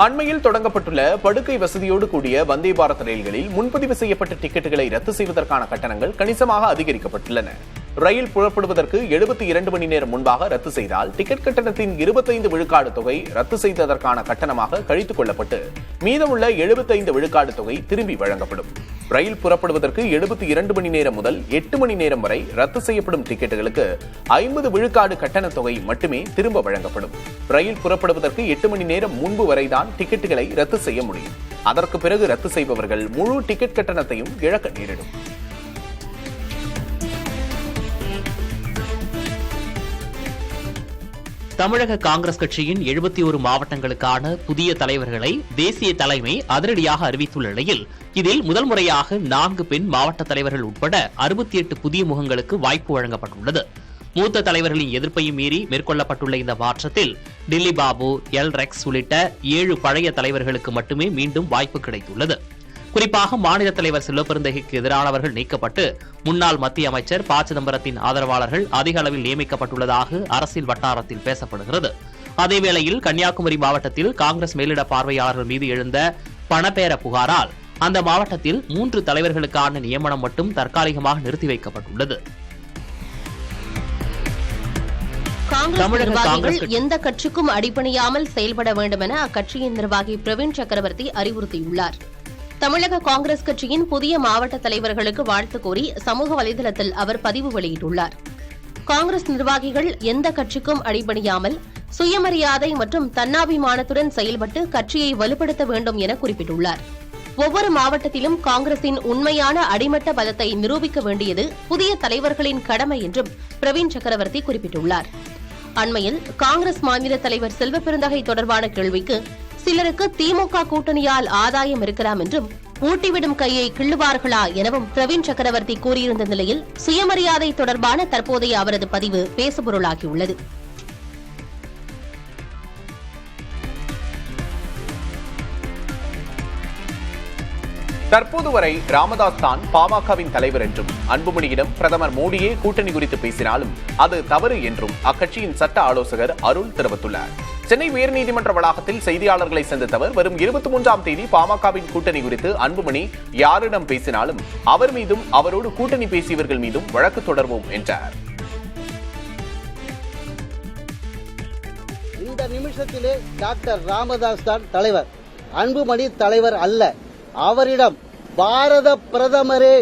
அண்மையில் தொடங்கப்பட்டுள்ள படுக்கை வசதியோடு கூடிய வந்தே பாரத் ரயில்களில் முன்பதிவு செய்யப்பட்ட டிக்கெட்டுகளை ரத்து செய்வதற்கான கட்டணங்கள் கணிசமாக அதிகரிக்கப்பட்டுள்ளன. ரயில் புறப்படுவதற்கு 72 மணி நேரம் முன்பாக ரத்து செய்தால் டிக்கெட் கட்டணத்தின் 25 விழுக்காடு தொகை ரத்து செய்ததற்கான கட்டணமாக கழித்துக் கொள்ளப்பட்டு மீதமுள்ள 75 விழுக்காடு தொகை திரும்பி வழங்கப்படும். ரயில் புறப்படுவதற்கு 72 மணி நேரம் முதல் 8 மணி நேரம் வரை ரத்து செய்யப்படும் டிக்கெட்டுகளுக்கு 50 விழுக்காடு கட்டண தொகை மட்டுமே திரும்ப வழங்கப்படும். ரயில் புறப்படுவதற்கு 8 மணி நேரம் முன்பு வரைதான் டிக்கெட்டுகளை ரத்து செய்ய முடியும். அதற்கு பிறகு ரத்து செய்பவர்கள் முழு டிக்கெட் கட்டணத்தையும் இழக்க நேரிடும். தமிழக காங்கிரஸ் கட்சியின் 71 மாவட்டங்களுக்கான புதிய தலைவர்களை தேசிய தலைமை அதிரடியாக அறிவித்துள்ள நிலையில் இதில் முதல் முறையாக 4 பெண் மாவட்ட தலைவர்கள் உட்பட 68 புதிய முகங்களுக்கு வாய்ப்பு வழங்கப்பட்டுள்ளது. மூத்த தலைவர்களின் எதிர்ப்பையும் மீறி மேற்கொள்ளப்பட்டுள்ள இந்த மாற்றத்தில் டில்லி பாபு, எல் ரெக்ஸ் உள்ளிட்ட 7 பழைய தலைவர்களுக்கு மட்டுமே மீண்டும் வாய்ப்பு கிடைத்துள்ளது. குறிப்பாக மாநில தலைவர் செல்வபெருந்தகைக்கு எதிரானவர்கள் நீக்கப்பட்டு முன்னாள் மத்திய அமைச்சர் ப. சிதம்பரத்தின் ஆதரவாளர்கள் அதிக அளவில் நியமிக்கப்பட்டுள்ளதாக அரசியல் வட்டாரத்தில் பேசப்படுகிறது. அதேவேளையில் கன்னியாகுமரி மாவட்டத்தில் காங்கிரஸ் மேலிட பார்வையாளர்கள் மீது எழுந்த பணப்பேர புகாரால் அந்த மாவட்டத்தில் 3 தலைவர்களுக்கான நியமனம் மட்டும் தற்காலிகமாக நிறுத்தி வைக்கப்பட்டுள்ளது. காங்கிரஸ் எந்த கட்சிக்கும் அடிபணியாமல் செயல்பட வேண்டும் என அக்கட்சியின் நிர்வாகி பிரவீன் சக்கரவர்த்தி அறிவுறுத்தியுள்ளார். தமிழக காங்கிரஸ் கட்சியின் புதிய மாவட்ட தலைவர்களுக்கு வாழ்த்து கோரி சமூக வலைதளத்தில் அவர் பதிவு வெளியிட்டுள்ளார். காங்கிரஸ் நிர்வாகிகள் எந்த கட்சிக்கும் அடிபணியாமல் சுயமரியாதை மற்றும் தன்னாபிமானத்துடன் செயல்பட்டு கட்சியை வலுப்படுத்த வேண்டும் என குறிப்பிட்டுள்ளார். ஒவ்வொரு மாவட்டத்திலும் காங்கிரசின் உண்மையான அடிமட்ட பலத்தை நிரூபிக்க வேண்டியது புதிய தலைவர்களின் கடமை என்றும் பிரவீன் சக்கரவர்த்தி குறிப்பிட்டுள்ளார். அண்மையில் காங்கிரஸ் மாநில தலைவர் செல்வபெருந்தகை தொடர்பான கேள்விக்கு சிலருக்கு திமுக கூட்டணியால் ஆதாயம் இருக்கலாம் என்றும் ஊட்டிவிடும் கையை கிள்ளுவார்களா எனவும் பிரவீன் சக்கரவர்த்தி கூறியிருந்த நிலையில் சுயமரியாதை தொடர்பான தற்போதைய அவரது பதிவு பேசுபொருளாகியுள்ளது. தற்போது வரை ராமதாஸ் தான் பாமகவின் தலைவர் என்றும் அன்புமணியிடம் பிரதமர் மோடியே கூட்டணி குறித்து பேசினாலும் அது தவறு என்றும் அக்கட்சியின் சட்ட ஆலோசகர் அருள் தெரிவித்துள்ளார். சென்னை உயர்நீதிமன்ற வளாகத்தில் செய்தியாளர்களை சந்தித்தவர் வரும் 23ஆம் தேதி பாமகவின் கூட்டணி குறித்து அன்புமணி யாரிடம் பேசினாலும் அவர் மீதும் அவரோடு கூட்டணி பேசியவர்கள் மீதும் வழக்கு தொடர்வோம் என்றார். இந்த நிமிஷத்திலே டாக்டர் ராமதாஸ் தான் தலைவர், அன்புமணி தலைவர் அல்ல. அவரிடம் பாரத பிரதமரே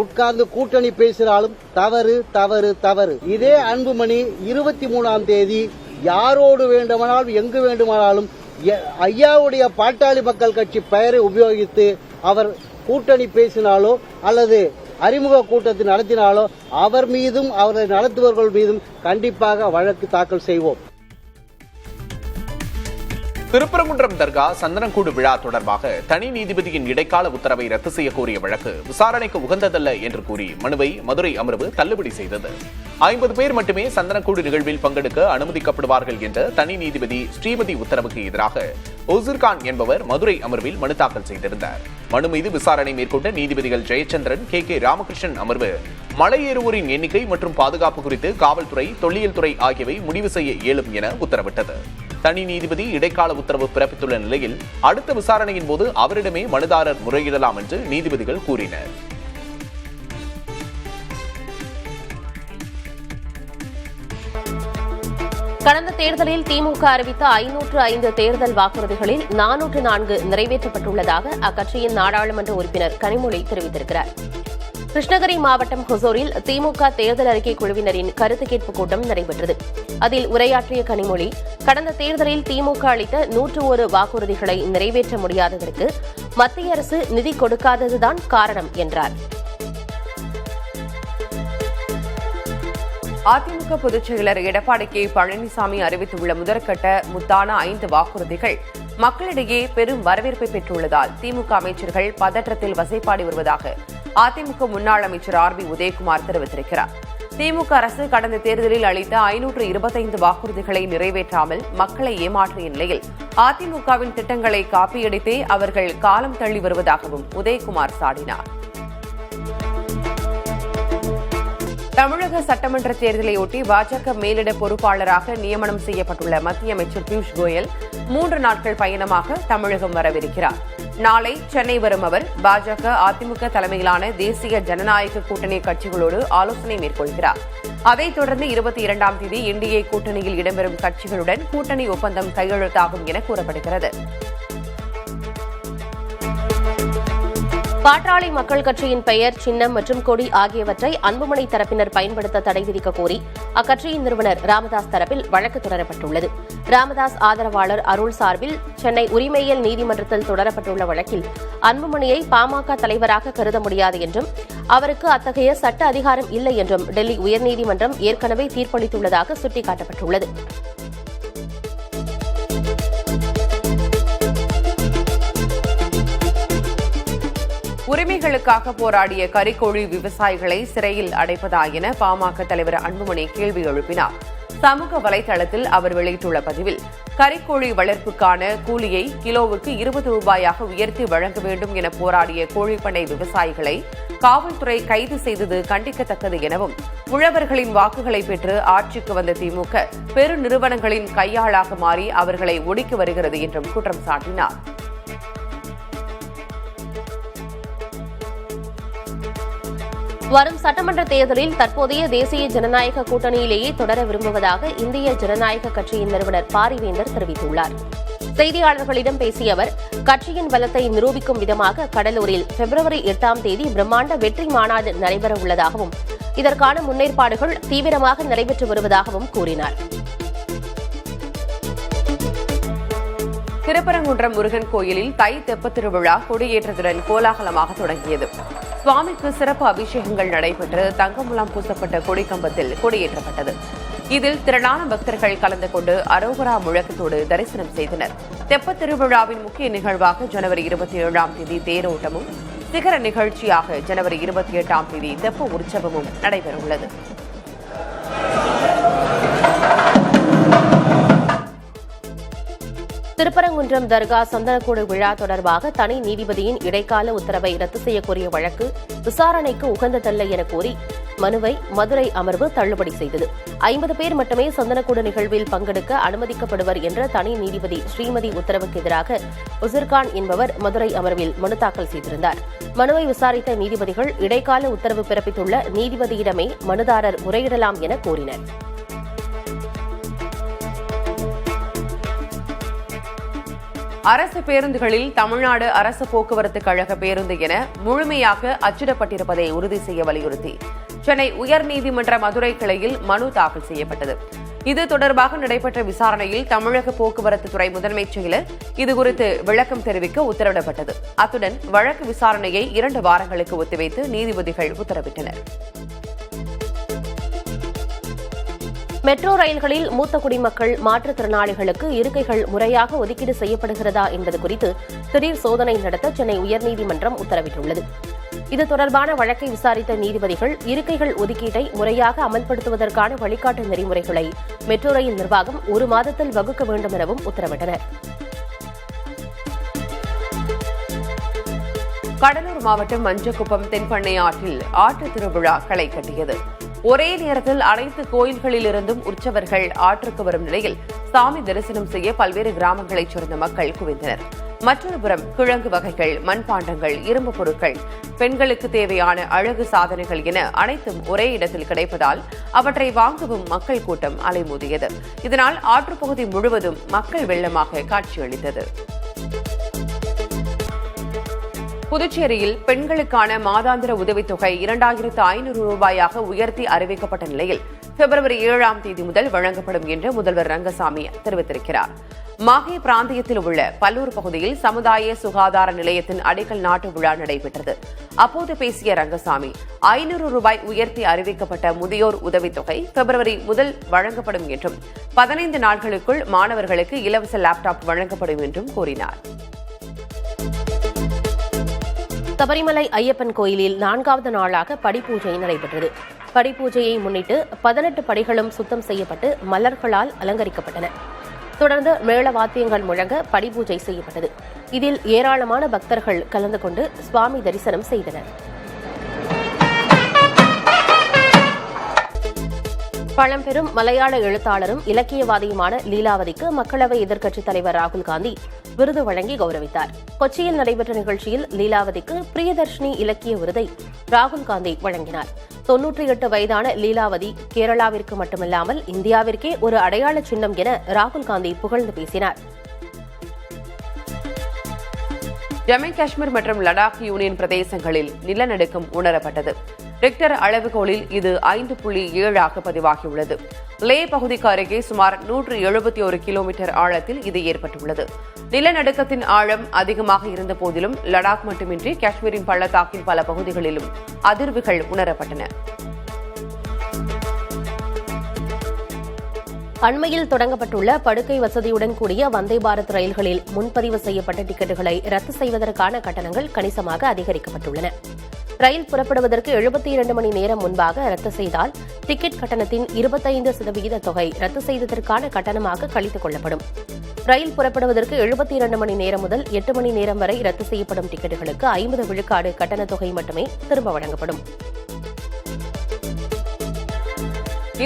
உட்கார்ந்து கூட்டணி பேசினாலும் தவறு தவறு தவறு. இதே அன்புமணி 23ஆம் தேதி யாரோடு வேண்டுமானாலும் எங்கு வேண்டுமானாலும் ஐயாவுடைய பாட்டாளி மக்கள் கட்சி பெயரை உபயோகித்து அவர் கூட்டணி பேசினாலோ அல்லது அறிமுக கூட்டத்தை நடத்தினாலோ அவர் மீதும் அவரை நடத்துபவர்கள் மீதும் கண்டிப்பாக வழக்கு தாக்கல் செய்வோம். திருப்பரங்குன்றம் தர்கா சந்தனக்கூடு விழா தொடர்பாக தனி நீதிபதியின் இடைக்கால உத்தரவை ரத்து செய்ய கோரிய வழக்கு விசாரணைக்கு உகந்ததல்ல என்று கூறி மனுவை மதுரை அமர்வு தள்ளுபடி செய்தது. 50 பேர் மட்டுமே சந்தனக்கூடு நிகழ்வில் பங்கெடுக்க அனுமதிக்கப்படுவார்கள் என்ற தனி நீதிபதி ஸ்ரீமதி உத்தரவுக்கு எதிராக ஒசூர்கான் என்பவர் மதுரை அமர்வில் மனு தாக்கல் செய்திருந்தார். மனு மீது விசாரணை மேற்கொண்ட நீதிபதிகள் ஜெயச்சந்திரன், கே ராமகிருஷ்ணன் அமர்வு மலையேறுவோரின் எண்ணிக்கை மற்றும் பாதுகாப்பு குறித்து காவல்துறை, தொல்லியல் துறை ஆகியவை முடிவு செய்ய இயலும் என உத்தரவிட்டது. தனி நீதிபதி இடைக்கால உத்தரவு பிறப்பித்துள்ள நிலையில் அடுத்த விசாரணையின் போது அவரிடமே மனுதாரர் முறையிடலாம் என்று நீதிபதிகள் கூறினர். கடந்த தேர்தலில் திமுக அறிவித்த 505 தேர்தல் வாக்குறுதிகளில் 404 நிறைவேற்றப்பட்டுள்ளதாக அக்கட்சியின் நாடாளுமன்ற உறுப்பினர் கனிமொழி தெரிவித்திருக்கிறார். கிருஷ்ணகிரி மாவட்டம் ஹொசூரில் திமுக தேர்தல் அறிக்கை குழுவினரின் கருத்து கேட்பு கூட்டம் நடைபெற்றது. அதில் உரையாற்றிய கனிமொழி, கடந்த தேர்தலில் திமுக அளித்த 101 வாக்குறுதிகளை நிறைவேற்ற முடியாததற்கு மத்திய அரசு நிதி கொடுக்காததுதான் காரணம் என்றார். அதிமுக பொதுச் செயலர் எடப்பாடி கே. பழனிசாமி அறிவித்துள்ள முதற்கட்ட முத்தான 5 வாக்குறுதிகள் மக்களிடையே பெரும் வரவேற்பை பெற்றுள்ளதால் திமுக அமைச்சர்கள் பதற்றத்தில் வசைபாடி வருவதாக அதிமுக முன்னாள் அமைச்சர் RB உதயகுமார் தெரிவித்திருக்கிறார். திமுக அரசு கடந்த தேர்தலில் அளித்த 525 வாக்குறுதிகளை நிறைவேற்றாமல் மக்களை ஏமாற்றிய நிலையில் அதிமுகவின் திட்டங்களை காப்பியடித்தே அவர்கள் காலம் தள்ளி வருவதாகவும் உதயகுமார் சாடினார். தமிழக சட்டமன்ற தேர்தலையொட்டி பாஜக மேலிட பொறுப்பாளராக நியமனம் செய்யப்பட்டுள்ள மத்திய அமைச்சர் பியூஷ் கோயல் 3 நாட்கள் பயணமாக தமிழகம் வரவிருக்கிறார். நாளை சென்னை வரும் அவர் பாஜக, அதிமுக தலைமையிலான தேசிய ஜனநாயக கூட்டணி கட்சிகளோடு ஆலோசனை மேற்கொள்கிறார். அதைத் தொடர்ந்து 22ஆம் தேதி என்டிஏ கூட்டணியில் இடம்பெறும் கட்சிகளுடன் கூட்டணி ஒப்பந்தம் கையெழுத்தாகும் என கூறப்படுகிறது. பாட்டாளி மக்கள் கட்சியின் பெயர், சின்னம் மற்றும் கொடி ஆகியவற்றை அன்புமணி தரப்பினர் பயன்படுத்த தடை விதிக்க கோரி அக்கட்சியின் நிறுவனர் ராமதாஸ் தரப்பில் வழக்கு தொடரப்பட்டுள்ளது. ராமதாஸ் ஆதரவாளர் அருள் சார்பில் சென்னை உரிமையியல் நீதிமன்றத்தில் தொடரப்பட்டுள்ள வழக்கில் அன்புமணியை பாமக தலைவராக கருத முடியாது என்றும் அவருக்கு அத்தகைய சட்ட அதிகாரம் இல்லை என்றும் டெல்லி உயர்நீதிமன்றம் ஏற்கனவே தீர்ப்பளித்துள்ளதாக சுட்டிக்காட்டப்பட்டுள்ளது. உரிமைகளுக்காக போராடிய கறிக்கோழி விவசாயிகளை சிறையில் அடைப்பதா என பாமக தலைவர் அன்புமணி கேள்வி எழுப்பினார். சமூக வலைதளத்தில் அவர் வெளியிட்டுள்ள பதிவில், கறிக்கோழி வளர்ப்புக்கான கூலியை கிலோவுக்கு 20 ரூபாயாக உயர்த்தி வழங்க வேண்டும் என போராடிய கோழிப்பண்ணை விவசாயிகளை காவல்துறை கைது செய்தது கண்டிக்கத்தக்கது எனவும், உழவர்களின் வாக்குகளை பெற்று ஆட்சிக்கு வந்த திமுக பெரு நிறுவனங்களின் கையாளாக மாறி அவர்களை ஒடுக்கி வருகிறது என்றும் குற்றம் சாட்டினார். வரும் சட்டமன்ற தேர்தலில் தற்போதைய தேசிய ஜனநாயக கூட்டணியிலேயே தொடர விரும்புவதாக இந்திய ஜனநாயக கட்சியின் நிறுவனர் பாரிவேந்தர் தெரிவித்துள்ளார். செய்தியாளர்களிடம் பேசிய அவர், கட்சியின் பலத்தை நிரூபிக்கும் விதமாக கடலூரில் பிப்ரவரி 8ஆம் தேதி பிரம்மாண்ட வெற்றி மாநாடு நடைபெறவுள்ளதாகவும் இதற்கான முன்னேற்பாடுகள் தீவிரமாக நடைபெற்று வருவதாகவும் கூறினார். திருப்பரங்குன்றம் முருகன் கோயிலில் தை தெப்பத் திருவிழா கொடியேற்றத்துடன் கோலாகலமாக தொடங்கியது. சுவாமிக்கு சிறப்பு அபிஷேகங்கள் நடைபெற்று தங்கமுலாம் பூசப்பட்ட கொடிக்கம்பத்தில் கொடியேற்றப்பட்டது. இதில் திரளான பக்தர்கள் கலந்து கொண்டு அரோகரா முழக்கத்தோடு தரிசனம் செய்தனர். தெப்பத் திருவிழாவின் முக்கிய நிகழ்வாக ஜனவரி 27ஆம் தேதி தேரோட்டமும், சிகர நிகழ்ச்சியாக ஜனவரி 28ஆம் தேதி தெப்ப உற்சவமும் நடைபெறவுள்ளது. திருப்பரங்குன்றம் தர்கா சந்தனக்கூடு விழா தொடர்பாக தனி நீதிபதியின் இடைக்கால உத்தரவை ரத்து செய்யக்கோரிய வழக்கு விசாரணைக்கு உகந்ததல்ல என கூறி மனுவை மதுரை அமர்வு தள்ளுபடி செய்தது. 50 பேர் மட்டுமே சந்தனக்கூடு நிகழ்வில் பங்கெடுக்க அனுமதிக்கப்படுவர் என்ற தனி நீதிபதி ஸ்ரீமதி உத்தரவுக்கு எதிராக உசிர்கான் என்பவர் மதுரை அமர்வில் மனு தாக்கல் செய்திருந்தார். மனுவை விசாரித்த நீதிபதிகள் இடைக்கால உத்தரவு பிறப்பித்துள்ள நீதிபதியிடமே மனுதாரர் முறையிடலாம் என கூறினர். அரசு பேருந்துகளில் தமிழ்நாடு அரசு போக்குவரத்து கழக பேருந்து என முழுமையாக அச்சிடப்பட்டிருப்பதை உறுதி செய்ய வலியுறுத்தி சென்னை உயர்நீதிமன்ற மதுரை கிளையில் மனு தாக்கல் செய்யப்பட்டது. இது தொடர்பாக நடைபெற்ற விசாரணையில் தமிழக போக்குவரத்து துறை முதன்மைச் செயலர் இதுகுறித்து விளக்கம் தெரிவிக்க உத்தரவிடப்பட்டது. அத்துடன் வழக்கு விசாரணையை 2 வாரங்களுக்கு ஒத்திவைத்து நீதிபதிகள் உத்தரவிட்டனர். மெட்ரோ ரயில்களில் மூத்த குடிமக்கள், மாற்றுத்திறனாளிகளுக்கு இருக்கைகள் முறையாக ஒதுக்கீடு செய்யப்படுகிறதா என்பது குறித்து திடீர் சோதனை நடத்த சென்னை உயர்நீதிமன்றம் உத்தரவிட்டுள்ளது. இது தொடர்பான வழக்கை விசாரித்த நீதிபதிகள் இருக்கைகள் ஒதுக்கீட்டை முறையாக அமல்படுத்துவதற்கான வழிகாட்டு நெறிமுறைகளை மெட்ரோ ரயில் நிர்வாகம் 1 மாதத்தில் வகுக்க வேண்டும் எனவும் உத்தரவிட்டனர். கடலூர் மாவட்டம் மஞ்சக்குப்பம் தென்பண்ணை ஆற்றில் ஆற்று திருவிழா களை கட்டியது. ஒரே நேரத்தில் அனைத்து கோயில்களிலிருந்தும் உற்சவர்கள் ஆற்றுக்கு வரும் நிலையில் சாமி தரிசனம் செய்ய பல்வேறு கிராமங்களைச் சேர்ந்த மக்கள் குவிந்தனர். மற்றொரு புறம் கிழங்கு வகைகள், மண்பாண்டங்கள், இரும்பு பொருட்கள், பெண்களுக்கு தேவையான அழகு சாதனைகள் என அனைத்தும் ஒரே இடத்தில் கிடைப்பதால் அவற்றை வாங்கவும் மக்கள் கூட்டம் அலைமோதியது. இதனால் ஆற்றுப்பகுதி முழுவதும் மக்கள் வெள்ளமாக காட்சியளித்தது. புதுச்சேரியில் பெண்களுக்கான மாதாந்திர உதவித்தொகை 2500 ரூபாயாக உயர்த்தி அறிவிக்கப்பட்ட நிலையில் பிப்ரவரி 7ஆம் தேதி முதல் வழங்கப்படும் என்று முதல்வர் ரங்கசாமி தெரிவித்திருக்கிறார். மாஹே பிராந்தியத்தில் உள்ள பல்லூர் பகுதியில் சமுதாய சுகாதார நிலையத்தின் அடிக்கல் நாட்டு விழா நடைபெற்றது. அப்போது பேசிய ரங்கசாமி, 500 ரூபாய் உயர்த்தி அறிவிக்கப்பட்ட முதியோர் உதவித்தொகை பிப்ரவரி முதல் வழங்கப்படும் என்றும் 15 நாட்களுக்குள் மாணவர்களுக்கு இலவச லேப்டாப் வழங்கப்படும் என்றும் கூறினார். சபரிமலை ஐயப்பன் கோயிலில் 4வது நாளாக படிப்பூஜை நடைபெற்றது. படிப்பூஜையை முன்னிட்டு 18 படிகளும் சுத்தம் செய்யப்பட்டு மலர்களால் அலங்கரிக்கப்பட்டன. தொடர்ந்து மேள வாத்தியங்கள் முழங்க படிப்பூஜை செய்யப்பட்டது. இதில் ஏராளமான பக்தர்கள் கலந்து கொண்டு சுவாமி தரிசனம் செய்தனர். பழம்பெரும் மலையாள எழுத்தாளரும் இலக்கியவாதியுமான லீலாவதிக்கு மக்களவை எதிர்க்கட்சித் தலைவர் ராகுல் காந்தி விருது வழங்கி கௌரவித்தார். கொச்சியில் நடைபெற்ற நிகழ்ச்சியில் லீலாவதிக்கு பிரியதர்ஷினி இலக்கிய விருதை ராகுல் காந்தி வழங்கினார். 98 வயதான லீலாவதி கேரளாவிற்கு மட்டுமில்லாமல் இந்தியாவிற்கே ஒரு அடையாள சின்னம் என ராகுல் காந்தி புகழ்ந்து பேசினார். ஜம்மு காஷ்மீர் மற்றும் லடாக் யூனியன் பிரதேசங்களில் நிலநடுக்கம் உணரப்பட்டது. ரிக்டர் அளவுகோலில் இது 5.7 பதிவாகியுள்ளது. லே பகுதிக்கு அருகே சுமார் 171 கிலோமீட்டர் ஆழத்தில் இது ஏற்பட்டுள்ளது. நிலநடுக்கத்தின் ஆழம் அதிகமாக இருந்த போதிலும் லடாக் மட்டுமின்றி காஷ்மீரின் பள்ளத்தாக்கின் பல பகுதிகளிலும் அதிர்வுகள் உணரப்பட்டன. அண்மையில் தொடங்கப்பட்டுள்ள படுக்கை வசதியுடன் கூடிய வந்தே பாரத் ரயில்களில் முன்பதிவு செய்யப்பட்ட டிக்கெட்டுகளை ரத்து செய்வதற்கான கட்டணங்கள் கணிசமாக அதிகரிக்கப்பட்டுள்ளன. ரயில் புறப்படுவதற்கு 72 மணி நேரம் முன்பாக ரத்து செய்தால் டிக்கெட் கட்டணத்தின் 25% தொகை ரத்து செய்ததற்கான கட்டணமாக கழித்துக் கொள்ளப்படும். ரயில் புறப்படுவதற்கு 72 மணி நேரம் முதல் 8 மணி நேரம் வரை ரத்து செய்யப்படும் டிக்கெட்டுகளுக்கு 50 விழுக்காடு கட்டணத் தொகை மட்டுமே திரும்ப வழங்கப்படும்.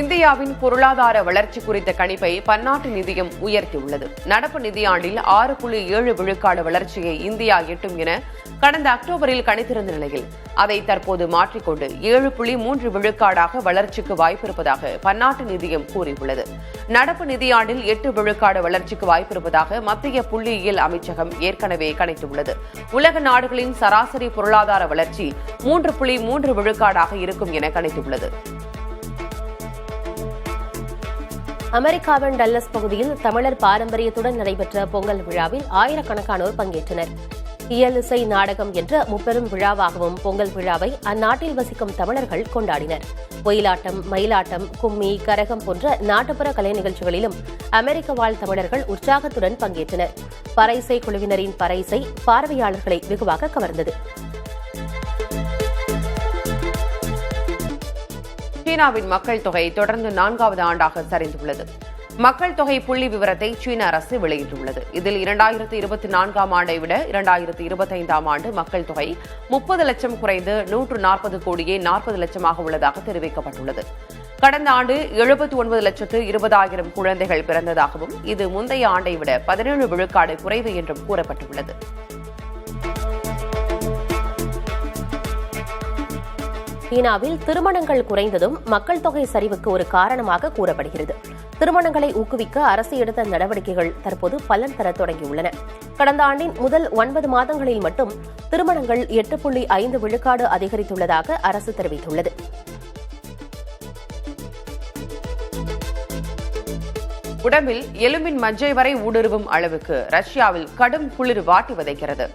இந்தியாவின் பொருளாதார வளர்ச்சி குறித்த கணிப்பை பன்னாட்டு நிதியம் உயர்த்தியுள்ளது. நடப்பு நிதியாண்டில் 6.7 விழுக்காடு வளர்ச்சியை இந்தியா எட்டும் என கடந்த அக்டோபரில் கணித்திருந்த நிலையில் அதை தற்போது மாற்றிக்கொண்டு 7.3 விழுக்காடாக வளர்ச்சிக்கு வாய்ப்பிருப்பதாக பன்னாட்டு நிதியம் கூறியுள்ளது. நடப்பு நிதியாண்டில் 8 விழுக்காடு வளர்ச்சிக்கு வாய்ப்பிருப்பதாக மத்திய புள்ளியியல் அமைச்சகம் ஏற்கனவே கணித்துள்ளது. உலக நாடுகளின் சராசரி பொருளாதார வளர்ச்சி 3.3 விழுக்காடாக இருக்கும் என கணித்துள்ளது. அமெரிக்காவின் டல்லஸ் பகுதியில் தமிழர் பாரம்பரியத்துடன் நடைபெற்ற பொங்கல் விழாவில் ஆயிரக்கணக்கானோர் பங்கேற்றனர். இயலிசை நாடகம் என்ற முப்பெரும் விழாவாகவும் பொங்கல் விழாவை அந்நாட்டில் வசிக்கும் தமிழர்கள் கொண்டாடினர். ஒயிலாட்டம், மயிலாட்டம், கும்மி, கரகம் போன்ற நாட்டுப்புற கலை நிகழ்ச்சிகளிலும் அமெரிக்க வாழ் தமிழர்கள் உற்சாகத்துடன் பங்கேற்றனர். பறைசை குழுவினரின் பறைசை பார்வையாளர்களை வெகுவாக கவர்ந்தது. சீனாவின் மக்கள் தொகை தொடர்ந்து 4வது ஆண்டாக சரிந்துள்ளது. மக்கள் தொகை புள்ளி விவரத்தை சீன அரசு வெளியிட்டுள்ளது. இதில் 2024ஆம் ஆண்டை விட 2025ஆம் ஆண்டு மக்கள் தொகை 30 லட்சம் குறைந்து 140 கோடியே 40 லட்சமாக உள்ளதாக தெரிவிக்கப்பட்டுள்ளது. கடந்த ஆண்டு 79,20,000 குழந்தைகள் பிறந்ததாகவும் இது முந்தைய ஆண்டை விட 17 விழுக்காடு குறைவு என்றும் கூறப்பட்டுள்ளது. சீனாவில் திருமணங்கள் குறைந்ததும் மக்கள் தொகை சரிவுக்கு ஒரு காரணமாக கூறப்படுகிறது. திருமணங்களை ஊக்குவிக்க அரசு எடுத்த நடவடிக்கைகள் தற்போது பலன் தர தொடங்கியுள்ளன. கடந்த ஆண்டின் முதல் 9 மாதங்களில் மட்டும் திருமணங்கள் 8.5 விழுக்காடு அதிகரித்துள்ளதாக அரசு தெரிவித்துள்ளது. உடம்பில் எலும்பின் மஜ்ஜை வரை ஊடுருவும் அளவுக்கு ரஷ்யாவில் கடும் குளிர் வாட்டி வதைக்கிறது.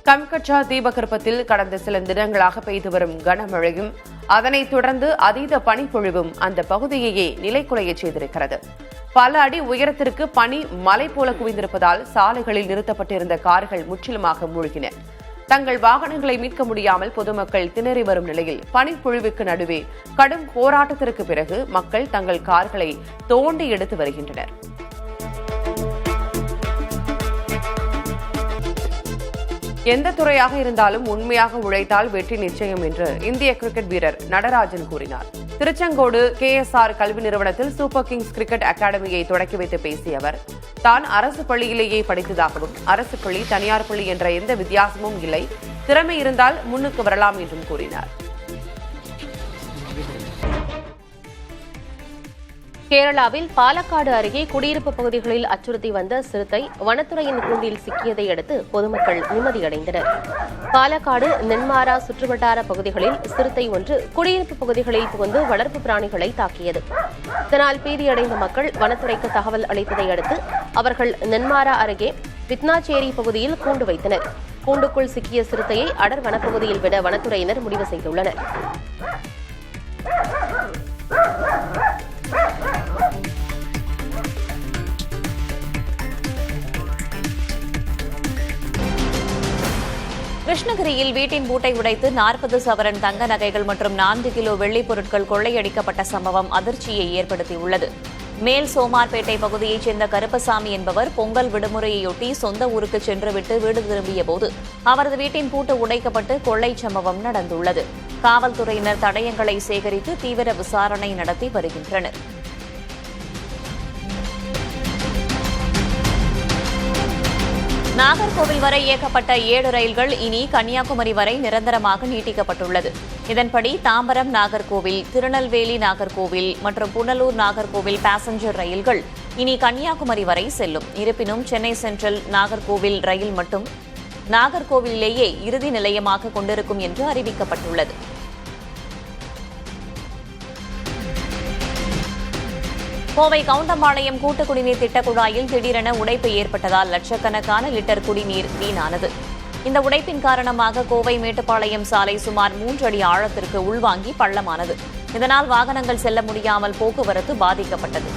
கம்கச்சா தீபகற்பத்தில் கடந்த சில தினங்களாக பெய்து வரும் கனமழையும் அதனைத் தொடர்ந்து அதீத பனிப்பொழிவும் அந்த பகுதியையே நிலைக்குலைய செய்திருக்கிறது. பல அடி உயரத்திற்கு பனி மலை போல குவிந்திருப்பதால் சாலைகளில் நிறுத்தப்பட்டிருந்த கார்கள் முற்றிலுமாக மூழ்கின. தங்கள் வாகனங்களை மீட்க முடியாமல் பொதுமக்கள் திணறி வரும் நிலையில் பனிப்பொழிவுக்கு நடுவே கடும் போராட்டத்திற்கு பிறகு மக்கள் தங்கள் கார்களை தோண்டி எடுத்து வருகின்றனர். எந்த துறையாக இருந்தாலும் உண்மையாக உழைத்தால் வெற்றி நிச்சயம் என்று இந்திய கிரிக்கெட் வீரர் நடராஜன் கூறினார். திருச்செங்கோடு KSR கல்வி நிறுவனத்தில் சூப்பர் கிங்ஸ் கிரிக்கெட் அகாடமியை தொடக்கி வைத்து பேசிய அவர், தான் அரசு பள்ளியிலேயே படித்ததாகவும் அரசு பள்ளி, தனியார் பள்ளி என்ற எந்த வித்தியாசமும் இல்லை, திறமை இருந்தால் முன்னுக்கு வரலாம் என்றும் கூறினார். கேரளாவில் பாலக்காடு அருகே குடியிருப்பு பகுதிகளில் அச்சுறுத்தி வந்த சிறுத்தை வனத்துறையின் கூண்டில் சிக்கியதை அடுத்து பொதுமக்கள் நிம்மதியடைந்தனர். பாலக்காடு, நென்மாரா சுற்றுவட்டார பகுதிகளில் சிறுத்தை ஒன்று குடியிருப்பு பகுதிகளில் புகுந்து வளர்ப்பு பிராணிகளை தாக்கியது. இதனால் பீதியடைந்த மக்கள் வனத்துறைக்கு தகவல் அளித்ததை அடுத்து அவர்கள் நென்மாரா அருகே வித்னாச்சேரி பகுதியில் கூண்டு வைத்தனர். கூண்டுக்குள் சிக்கிய சிறுத்தையை அடர் வனப்பகுதியில் விட வனத்துறையினர் முடிவு செய்துள்ளனர். கிருஷ்ணகிரியில் வீட்டின் பூட்டை உடைத்து 40 சவரன் தங்க நகைகள் மற்றும் 4 கிலோ வெள்ளிப் பொருட்கள் கொள்ளையடிக்கப்பட்ட சம்பவம் அதிர்ச்சியை ஏற்படுத்தியுள்ளது. மேல் சோமார்பேட்டை பகுதியைச் சேர்ந்த கருப்பசாமி என்பவர் பொங்கல் விடுமுறையொட்டி சொந்த ஊருக்கு சென்றுவிட்டு வீடு திரும்பிய போது அவரது வீட்டின் பூட்டு உடைக்கப்பட்டு கொள்ளை சம்பவம் நடந்துள்ளது. காவல்துறையினர் தடயங்களை சேகரித்து தீவிர விசாரணை நடத்தி வருகின்றனர். நாகர்கோவில் வரை இயக்கப்பட்ட 7 ரயில்கள் இனி கன்னியாகுமரி வரை நிரந்தரமாக நீட்டிக்கப்பட்டுள்ளது. இதன்படி தாம்பரம் நாகர்கோவில், திருநெல்வேலி நாகர்கோவில் மற்றும் புனலூர் நாகர்கோவில் பாசஞ்சர் ரயில்கள் இனி கன்னியாகுமரி வரை செல்லும். இருப்பினும் சென்னை சென்ட்ரல் நாகர்கோவில் ரயில் மட்டும் நாகர்கோவிலேயே இறுதி நிலையமாக கொண்டிருக்கும் என்று அறிவிக்கப்பட்டுள்ளது. கோவை கவுண்டம்பாளையம் கூட்டு குடிநீர் திட்ட குழாயில் திடீரென உடைப்பு ஏற்பட்டதால் லட்சக்கணக்கான லிட்டர் குடிநீர் வீணானது. இந்த உடைப்பின் காரணமாக கோவை மேட்டுப்பாளையம் சாலை சுமார் 3 அடி ஆழத்திற்கு உள்வாங்கி பள்ளமானது. இதனால் வாகனங்கள் செல்ல முடியாமல் போக்குவரத்து பாதிக்கப்பட்டது.